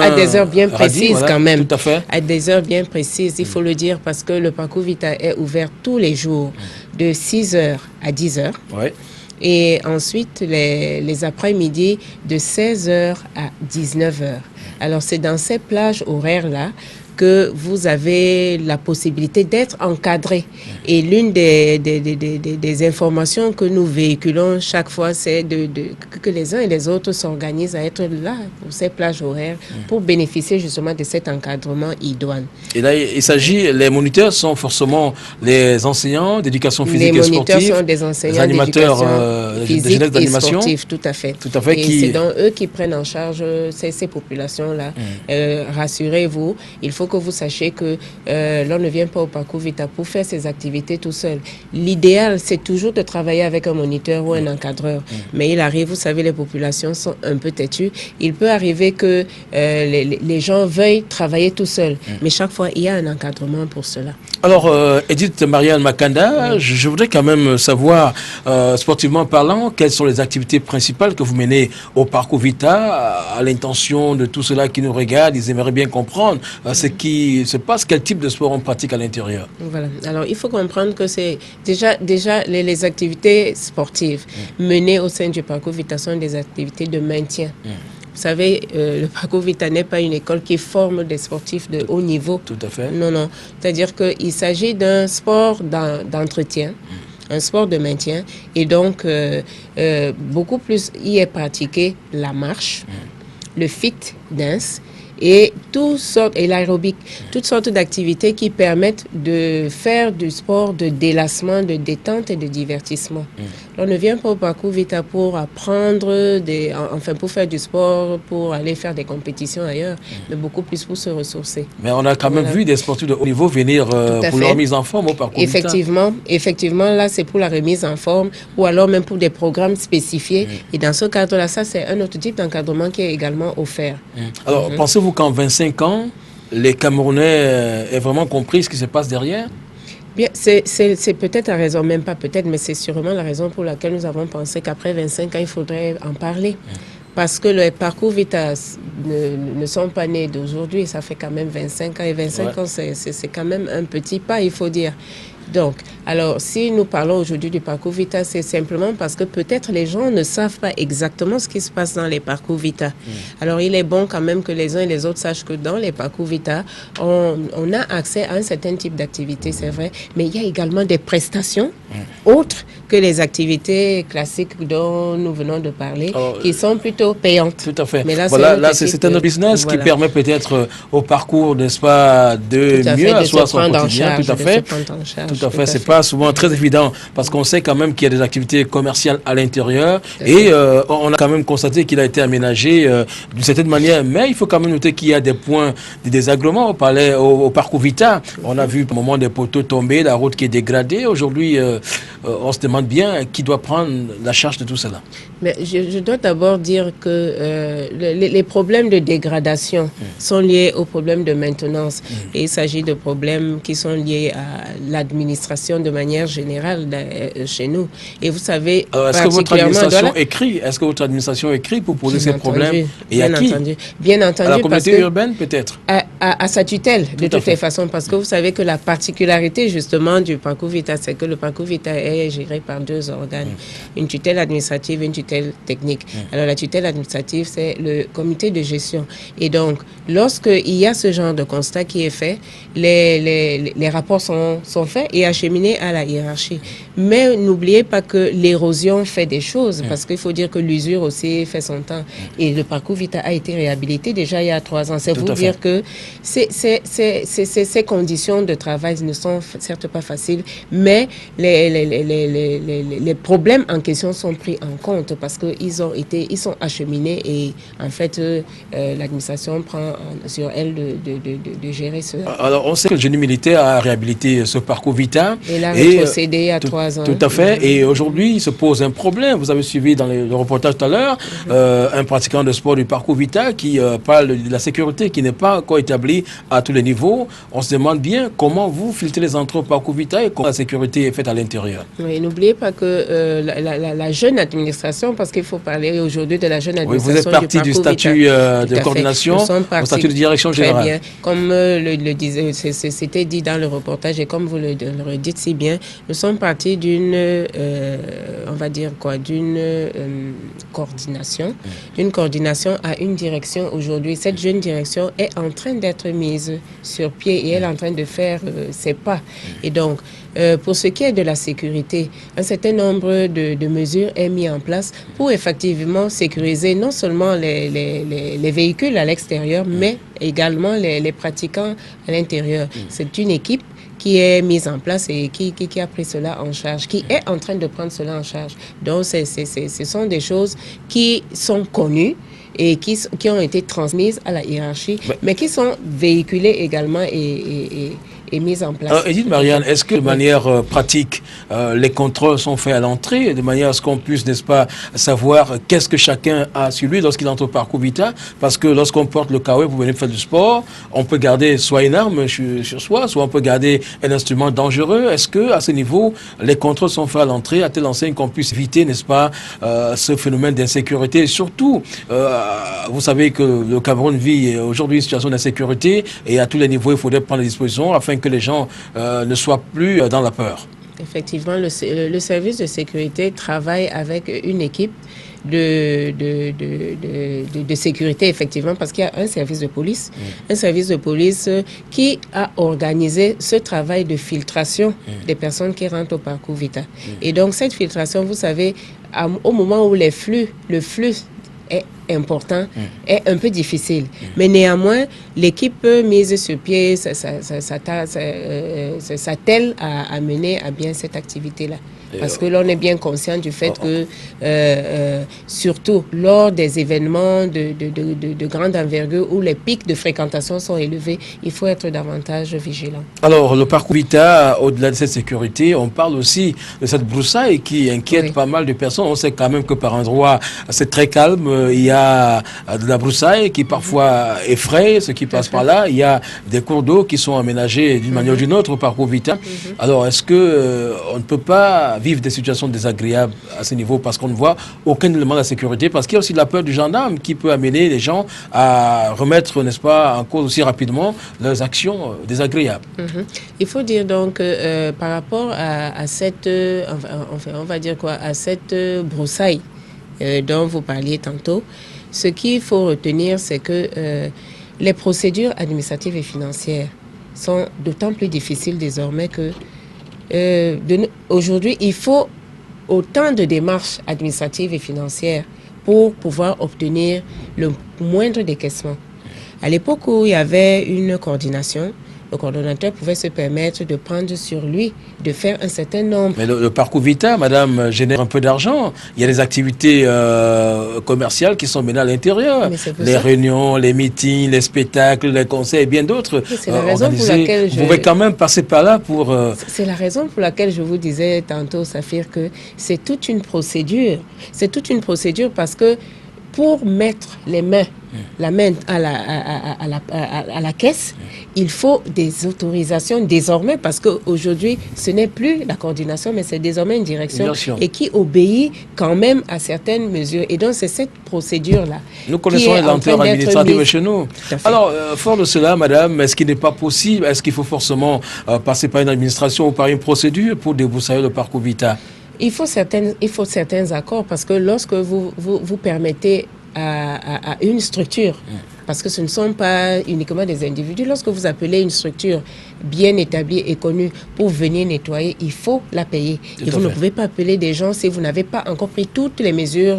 à des heures bien précises voilà, quand même. Tout à fait. À des heures bien précises, il faut le dire, parce que le parcours Vita est ouvert tous les jours de 6h à 10h. Ouais. Et ensuite, les après-midi de 16h à 19h. Alors, c'est dans ces plages horaires-là que vous avez la possibilité d'être encadré. Et l'une des informations que nous véhiculons chaque fois, c'est que les uns et les autres s'organisent à être là pour ces plages horaires pour bénéficier justement de cet encadrement idoine. Et là, il s'agit, les moniteurs sont forcément les enseignants d'éducation physique et sportive. Les moniteurs sont des enseignants d'éducation physique et sportive, tout à fait. Tout à fait. Et c'est donc eux qui prennent en charge ces populations-là. Rassurez-vous, il faut que vous sachiez que l'on ne vient pas au parcours Vita pour faire ses activités tout seul. L'idéal, c'est toujours de travailler avec un moniteur ou un encadreur. Mais il arrive, vous savez, les populations sont un peu têtues. Il peut arriver que les gens veuillent travailler tout seuls. Mais chaque fois, il y a un encadrement pour cela. Alors, Edith Marianne Makanda, je voudrais quand même savoir, sportivement parlant, quelles sont les activités principales que vous menez au parcours Vita à l'intention de tous ceux-là qui nous regardent. Ils aimeraient bien comprendre ce qui se passe, quel type de sport on pratique à l'intérieur. Voilà. Alors, il faut comprendre que c'est déjà les activités sportives menées au sein du parcours Vita sont des activités de maintien. Vous savez, le parcours Vita n'est pas une école qui forme des sportifs de haut niveau. Tout à fait. Non, non. C'est-à-dire qu'il s'agit d'un sport d'entretien, un sport de maintien. Et donc, beaucoup plus y est pratiqué la marche, le fit dance et l'aérobic, toutes sortes d'activités qui permettent de faire du sport de délassement, de détente et de divertissement. On ne vient pas au parcours Vita pour apprendre, pour faire du sport, pour aller faire des compétitions ailleurs, mais beaucoup plus pour se ressourcer. Mais on a quand même vu des sportifs de haut niveau venir pour leur mise en forme au parcours Vita. Effectivement, là c'est pour la remise en forme ou alors même pour des programmes spécifiés. Et dans ce cadre-là, ça c'est un autre type d'encadrement qui est également offert. Alors, pensez-vous qu'en 25 ans, les Camerounais aient vraiment compris ce qui se passe derrière? Bien, c'est peut-être la raison, même pas peut-être, mais c'est sûrement la raison pour laquelle nous avons pensé qu'après 25 ans, il faudrait en parler. Parce que les parcours Vita ne sont pas nés d'aujourd'hui, ça fait quand même 25 ans. Et 25 ans, c'est quand même un petit pas, il faut dire. Donc, alors, si nous parlons aujourd'hui du parcours Vita, c'est simplement parce que peut-être les gens ne savent pas exactement ce qui se passe dans les parcours Vita. Alors, il est bon quand même que les uns et les autres sachent que dans les parcours Vita, on a accès à un certain type d'activité, c'est vrai, mais il y a également des prestations autres que les activités classiques dont nous venons de parler, qui sont plutôt payantes. Tout à fait. Mais là, voilà, c'est un business qui permet peut-être au parcours, n'est-ce pas, de mieux asseoir son quotidien. Tout à fait. Tout à fait. C'est pas souvent très évident parce qu'on sait quand même qu'il y a des activités commerciales à l'intérieur et on a quand même constaté qu'il a été aménagé d'une certaine manière. Mais il faut quand même noter qu'il y a des points de désagrément au parcours Vita. On a vu au moment des poteaux tomber, la route qui est dégradée. Aujourd'hui, on se demande bien qui doit prendre la charge de tout cela. Mais je dois d'abord dire que les problèmes de dégradation sont liés aux problèmes de maintenance. Et il s'agit de problèmes qui sont liés à l'administration de manière générale chez nous. Et vous savez, est-ce que votre administration écrit pour poser ces problèmes? Et à qui? Bien entendu. À la communauté urbaine, peut-être? À sa tutelle, de toutes les façons. Parce que vous savez que la particularité, justement, du parcours Vita, c'est que le parcours Vita est géré par deux organes. Une tutelle administrative et une tutelle technique. Alors, la tutelle administrative, c'est le comité de gestion. Et donc, lorsqu'il y a ce genre de constat qui est fait, les rapports sont faits et acheminés à la hiérarchie. Mais n'oubliez pas que l'érosion fait des choses, parce qu'il faut dire que l'usure aussi fait son temps. Et le parcours Vita a été réhabilité déjà il y a 3 ans. C'est vous dire que ces conditions de travail ne sont certes pas faciles, mais les problèmes en question sont pris en compte parce qu'ils sont acheminés et en fait l'administration prend sur elle de gérer cela. Alors on sait que le génie militaire a réhabilité ce parcours Vita. Et l'a rétrocédé il y a 3 ans. Tout à fait. Et aujourd'hui, il se pose un problème. Vous avez suivi dans le reportage tout à l'heure un pratiquant de sport du parcours Vita qui parle de la sécurité qui n'est pas encore établie à tous les niveaux. On se demande bien comment vous filtrez les entrées au parcours Vita et comment la sécurité est faite à l'intérieur. Oui, n'oubliez pas que la jeune administration, parce qu'il faut parler aujourd'hui de la jeune administration. Oui, vous êtes parti du statut de coordination au statut de direction générale. Très bien. Comme le disait, c'était dit dans le reportage et comme vous le redites si bien, nous sommes partis d'une on va dire quoi, d'une coordination, d'une coordination à une direction aujourd'hui. Cette jeune direction est en train d'être mise sur pied et elle est en train de faire ses pas. Et donc, pour ce qui est de la sécurité, un certain nombre de mesures est mis en place pour effectivement sécuriser non seulement les véhicules à l'extérieur, mais également les pratiquants à l'intérieur. C'est une équipe qui est mise en place et qui a pris cela en charge, qui est en train de prendre cela en charge. Donc, ce sont des choses qui sont connues et qui ont été transmises à la hiérarchie, mais qui sont véhiculées également et mise en place. Edith Marianne, est-ce que de manière pratique, les contrôles sont faits à l'entrée, de manière à ce qu'on puisse, n'est-ce pas, savoir qu'est-ce que chacun a sur lui lorsqu'il entre au parcours Vita? Parce que lorsqu'on porte le kawaii, vous venez faire du sport, on peut garder soit une arme sur soi, soit on peut garder un instrument dangereux. Est-ce que à ce niveau, les contrôles sont faits à l'entrée, à telle enseigne qu'on puisse éviter, n'est-ce pas, ce phénomène d'insécurité? Surtout, vous savez que le Cameroun vit aujourd'hui une situation d'insécurité et à tous les niveaux, il faudrait prendre des dispositions afin que les gens ne soient plus dans la peur. Effectivement, le service de sécurité travaille avec une équipe de sécurité, effectivement, parce qu'il y a un service de police, qui a organisé ce travail de filtration des personnes qui rentrent au parcours Vita. Et donc, cette filtration, vous savez, au moment où le flux est important, est un peu difficile. Mais néanmoins, l'équipe mise sur pied s'attelle à mener à bien cette activité-là. Parce que l'on est bien conscient du fait que, surtout lors des événements de grande envergure où les pics de fréquentation sont élevés, il faut être davantage vigilant. Alors, le parcours Vita, au-delà de cette sécurité, on parle aussi de cette broussaille qui inquiète pas mal de personnes. On sait quand même que par endroits, c'est très calme. Il y a de la broussaille qui parfois effraie ceux qui passent par là. Il y a des cours d'eau qui sont aménagés d'une manière ou d'une autre au parcours Vita. Alors, est-ce que on ne peut pas vivre des situations désagréables à ce niveau parce qu'on ne voit aucun élément de la sécurité, parce qu'il y a aussi la peur du gendarme qui peut amener les gens à remettre, n'est-ce pas, en cause aussi rapidement leurs actions désagréables. Il faut dire donc par rapport à cette, on va dire quoi, à cette broussaille dont vous parliez tantôt, ce qu'il faut retenir, c'est que les procédures administratives et financières sont d'autant plus difficiles désormais que aujourd'hui, il faut autant de démarches administratives et financières pour pouvoir obtenir le moindre décaissement. À l'époque où il y avait une coordination, le coordonnateur pouvait se permettre de prendre sur lui, de faire un certain nombre. Mais le parcours Vita, madame, génère un peu d'argent. Il y a des activités commerciales qui sont menées à l'intérieur. Les réunions, les meetings, les spectacles, les concerts et bien d'autres. C'est la raison pour laquelle vous pouvez quand même passer par là pour... C'est la raison pour laquelle je vous disais tantôt, Saphir, que c'est toute une procédure. C'est toute une procédure parce que pour mettre la main à la caisse, il faut des autorisations désormais, parce qu'aujourd'hui, ce n'est plus la coordination, mais c'est désormais une direction et qui obéit quand même à certaines mesures. Et donc, c'est cette procédure-là. Nous connaissons les lenteurs administratives chez nous. Alors, fort de cela, madame, est-ce qu'il n'est pas possible, est-ce qu'il faut forcément passer par une administration ou par une procédure pour débroussailler le parcours Vita? Il faut certains accords, parce que lorsque vous permettez à une structure, parce que ce ne sont pas uniquement des individus, lorsque vous appelez une structure bien établie et connue pour venir nettoyer, il faut la payer. Et vous ne pouvez pas appeler des gens si vous n'avez pas encore pris toutes les mesures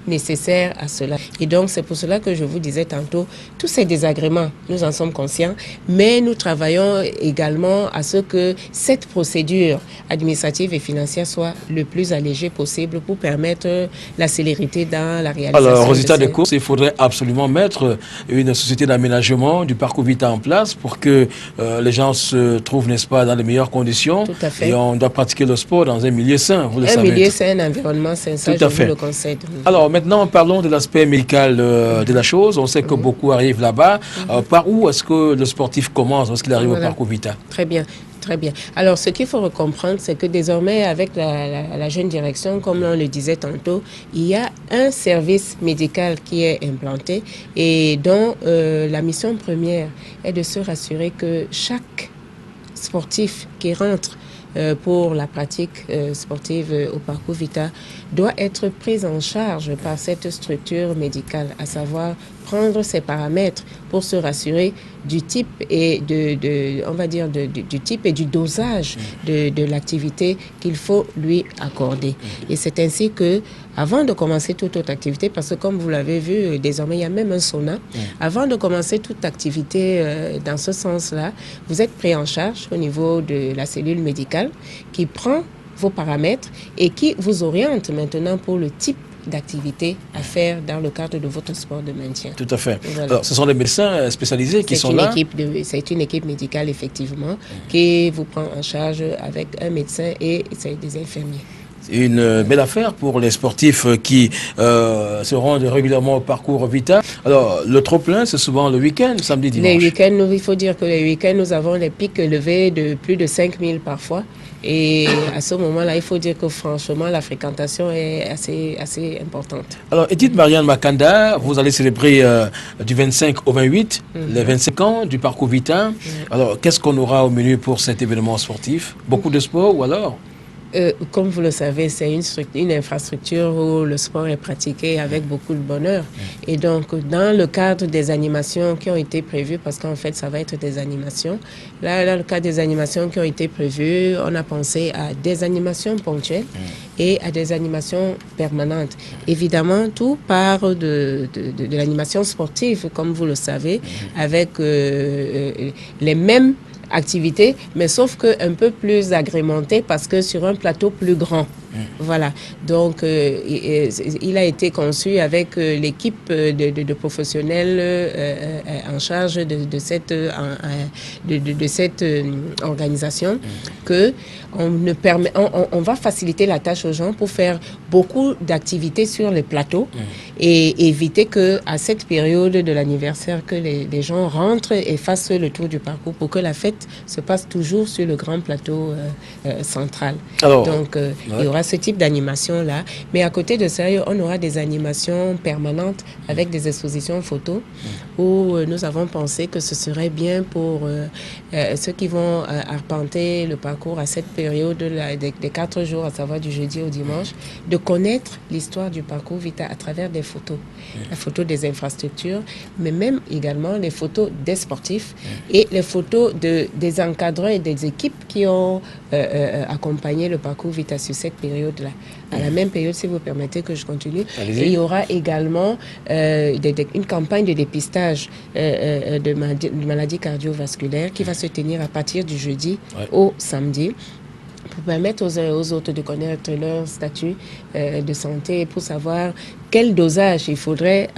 nécessaires à cela. Et donc, c'est pour cela que je vous disais tantôt, tous ces désagréments, nous en sommes conscients, mais nous travaillons également à ce que cette procédure administrative et financière soit le plus allégée possible pour permettre la célérité dans la réalisation. Alors, résultat des courses, il faudrait absolument mettre une société d'aménagement du parcours Vita en place pour que les gens se trouvent, n'est-ce pas, dans les meilleures conditions. Tout à fait. Et on doit pratiquer le sport dans un milieu sain, vous le savez. Un milieu sain, un environnement sain, ça je vous le conseille. Alors maintenant, parlons de l'aspect médical de la chose. On sait que beaucoup arrivent là-bas. Par où est-ce que le sportif commence lorsqu'il arrive au parcours Vita? Très bien. Très bien. Alors, ce qu'il faut comprendre, c'est que désormais, avec la jeune direction, comme on le disait tantôt, il y a un service médical qui est implanté et dont la mission première est de se rassurer que chaque sportif qui rentre pour la pratique sportive au parcours Vita doit être prise en charge par cette structure médicale, à savoir prendre ses paramètres pour se rassurer du type et du type et du dosage de l'activité qu'il faut lui accorder. Et c'est ainsi que, avant de commencer toute autre activité, parce que comme vous l'avez vu, désormais il y a même un sauna, avant de commencer toute activité dans ce sens-là, vous êtes pris en charge au niveau de la cellule médicale qui prend vos paramètres et qui vous oriente maintenant pour le type d'activité à faire dans le cadre de votre sport de maintien. Tout à fait. Voilà. Alors, ce sont les médecins spécialisés qui sont là. C'est une équipe médicale, effectivement, qui vous prend en charge avec un médecin et des infirmiers. Une belle affaire pour les sportifs qui se rendent régulièrement au parcours Vita. Alors, le trop-plein, c'est souvent le week-end, samedi, dimanche. Les week-ends, il faut dire que les week-ends, nous avons des pics élevés de plus de 5000 parfois. Et à ce moment-là, il faut dire que franchement, la fréquentation est assez importante. Alors, Edith Marianne Makanda, vous allez célébrer du 25 au 28, les 25 ans du parcours Vita. Alors, qu'est-ce qu'on aura au menu pour cet événement sportif? Beaucoup de sport ou alors? Comme vous le savez, c'est une infrastructure où le sport est pratiqué avec beaucoup de bonheur. Et donc, dans le cadre des animations qui ont été prévues, parce qu'en fait, ça va être des animations, là, dans le cadre des animations qui ont été prévues, on a pensé à des animations ponctuelles et à des animations permanentes. Évidemment, tout part de l'animation sportive, comme vous le savez, avec les mêmes activité, mais sauf qu'un peu plus agrémenté parce que sur un plateau plus grand. Voilà. Donc, il a été conçu avec l'équipe de professionnels en charge de cette organisation que on va faciliter la tâche aux gens pour faire beaucoup d'activités sur les plateaux et éviter que à cette période de l'anniversaire que les gens rentrent et fassent le tour du parcours pour que la fête se passe toujours sur le grand plateau central. Alors, donc, il y aura ce type d'animation-là. Mais à côté de ça, on aura des animations permanentes avec des expositions photos où nous avons pensé que ce serait bien pour ceux qui vont arpenter le parcours à cette période des 4 jours, à savoir du jeudi au dimanche, de connaître l'histoire du parcours Vita à travers des photos. La photo des infrastructures, mais même également les photos des sportifs et les photos des encadreurs et des équipes qui ont accompagné le parcours Vita sur cette période-là. À la même période, si vous permettez que je continue, il y aura également une campagne de dépistage de maladies cardiovasculaires qui va se tenir à partir du jeudi au samedi, pour permettre aux autres de connaître leur statut de santé, pour savoir quel dosage il faudrait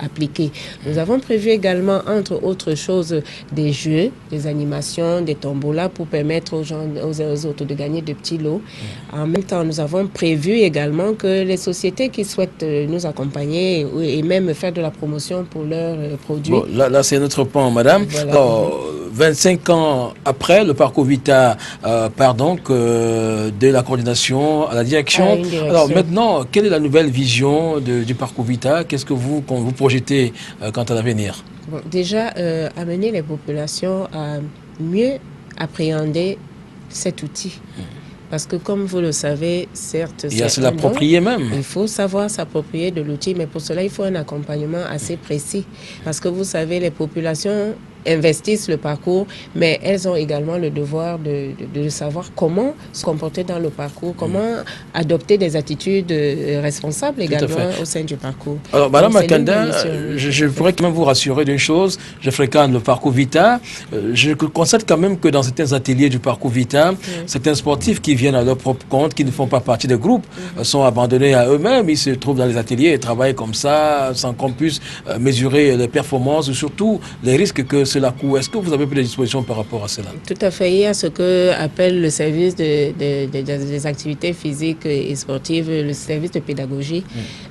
appliquer. Nous avons prévu également, entre autres choses, des jeux, des animations, des tombolas pour permettre aux gens, aux autres de gagner de petits lots. En même temps, nous avons prévu également que les sociétés qui souhaitent nous accompagner et même faire de la promotion pour leurs produits. Bon, là c'est notre point, madame. Voilà. Alors, 25 ans après, le parcours Vita part donc de la coordination à la direction. Alors maintenant, quelle est la nouvelle vision du parcours Vita? Qu'est-ce que vous projetez quant à l'avenir? Bon, déjà, amener les populations à mieux appréhender cet outil. Parce que comme vous le savez, certes, il y a se l'approprier même. Il faut savoir s'approprier de l'outil, mais pour cela, il faut un accompagnement assez précis. Parce que vous savez, les populations investissent le parcours, mais elles ont également le devoir de savoir comment se comporter dans le parcours, comment adopter des attitudes responsables également au sein du parcours. Alors, Madame Makanda, je pourrais quand même vous rassurer d'une chose. Je fréquente le parcours Vita. Je constate quand même que dans certains ateliers du parcours Vita, certains sportifs qui viennent à leur propre compte, qui ne font pas partie des groupes, sont abandonnés à eux-mêmes. Ils se trouvent dans les ateliers et travaillent comme ça, sans qu'on puisse mesurer les performances ou surtout les risques que cela court. Est-ce que vous avez pris des dispositions par rapport à cela? Tout à fait. Il y a ce que appelle le service des activités physiques et sportives, le service de pédagogie,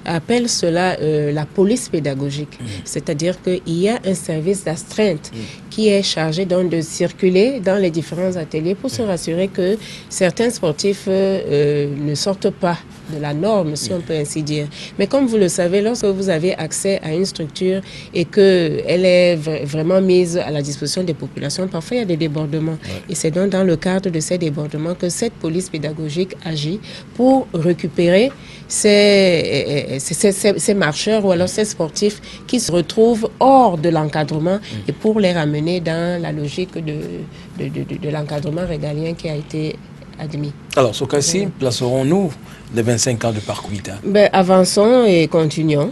appelle cela la police pédagogique. C'est-à-dire qu'il y a un service d'astreinte qui est chargé donc de circuler dans les différents ateliers pour se rassurer que certains sportifs ne sortent pas la norme, si on peut ainsi dire. Mais comme vous le savez, lorsque vous avez accès à une structure et qu'elle est vraiment mise à la disposition des populations, parfois il y a des débordements. Et c'est donc dans le cadre de ces débordements que cette police pédagogique agit pour récupérer ces marcheurs ou alors ces sportifs qui se retrouvent hors de l'encadrement et pour les ramener dans la logique de l'encadrement régalien qui a été admis. Alors, ce cas-ci, placerons-nous les 25 ans de Parcours Vita? Avançons et continuons.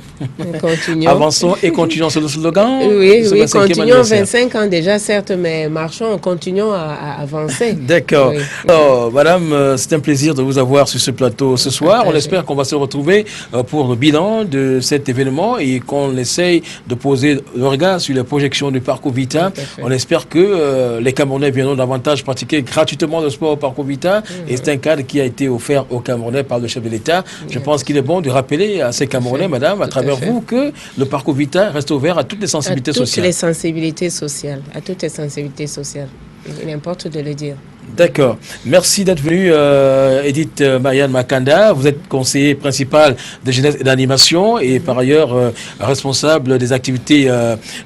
Avançons et continuons, c'est le slogan? Oui, continuons 25 ans déjà, certes, mais marchons, continuons à avancer. D'accord. Oui. Alors, madame, c'est un plaisir de vous avoir sur ce plateau ce soir. On espère qu'on va se retrouver pour le bilan de cet événement et qu'on essaye de poser le regard sur les projections du Parcours Vita. On espère que les Camerounais viendront davantage pratiquer gratuitement le sport au Parcours Vita. Et c'est un cadre qui a été offert aux Camerounais par le chef de l'État. Je pense qu'il est bon de rappeler à ces Camerounais, madame, à travers vous, que le Parcours Vita reste ouvert à toutes les sensibilités sociales. À toutes les sensibilités sociales. À toutes les sensibilités sociales. Il importe de le dire. D'accord. Merci d'être venu, Edith Marianne Makanda. Vous êtes conseiller principal de jeunesse et d'animation et par ailleurs responsable des activités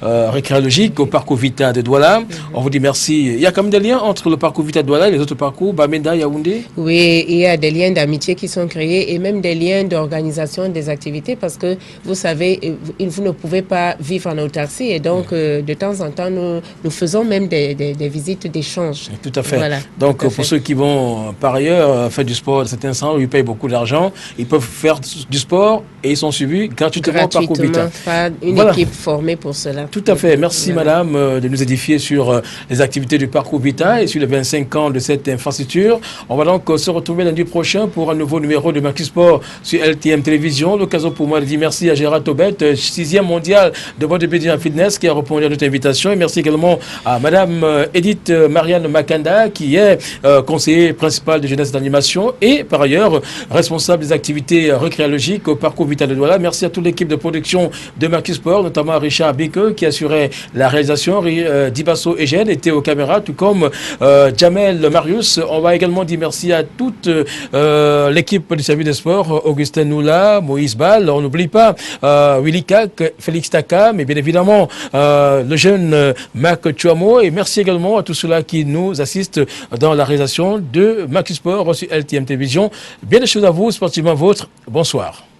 récréologiques au Parcours Vita de Douala. On vous dit merci. Il y a quand même des liens entre le Parcours Vita de Douala et les autres parcours, Bamenda, Yaoundé? Oui, il y a des liens d'amitié qui sont créés et même des liens d'organisation des activités parce que vous savez, vous ne pouvez pas vivre en autarcie et donc de temps en temps, nous faisons même des visites d'échange. Tout à fait. Voilà. Donc, pour ceux qui vont par ailleurs faire du sport, c'est un centre où ils payent beaucoup d'argent, ils peuvent faire du sport et ils sont suivis gratuitement par Parcours Vita. Pas une équipe formée pour cela. Tout à fait. Merci, madame, de nous édifier sur les activités du Parcours Vita et sur les 25 ans de cette infrastructure. On va donc se retrouver lundi prochain pour un nouveau numéro de Makisport sur LTM Télévision. L'occasion pour moi de dire merci à Gérard Tobet, 6e mondial de bodybuilding and fitness, qui a répondu à notre invitation. Et merci également à madame Edith Marianne Makanda, qui est conseiller principal de jeunesse d'animation et par ailleurs responsable des activités récréologiques au Parcours Vita de Douala. Merci à toute l'équipe de production de Makisport, notamment à Richard Bike qui assurait la réalisation, Dibasso Eugène était aux caméras, tout comme Jamel Marius. On va également dire merci à toute l'équipe du service des sports, Augustin Noula, Moïse Ball, on n'oublie pas Willy Kak, Félix Taka, mais bien évidemment le jeune Marc Chouamo, et merci également à tous ceux-là qui nous assistent dans la réalisation de Makisport sur LTM Télévision. Bien des choses à vous, sportivement vôtre. Bonsoir.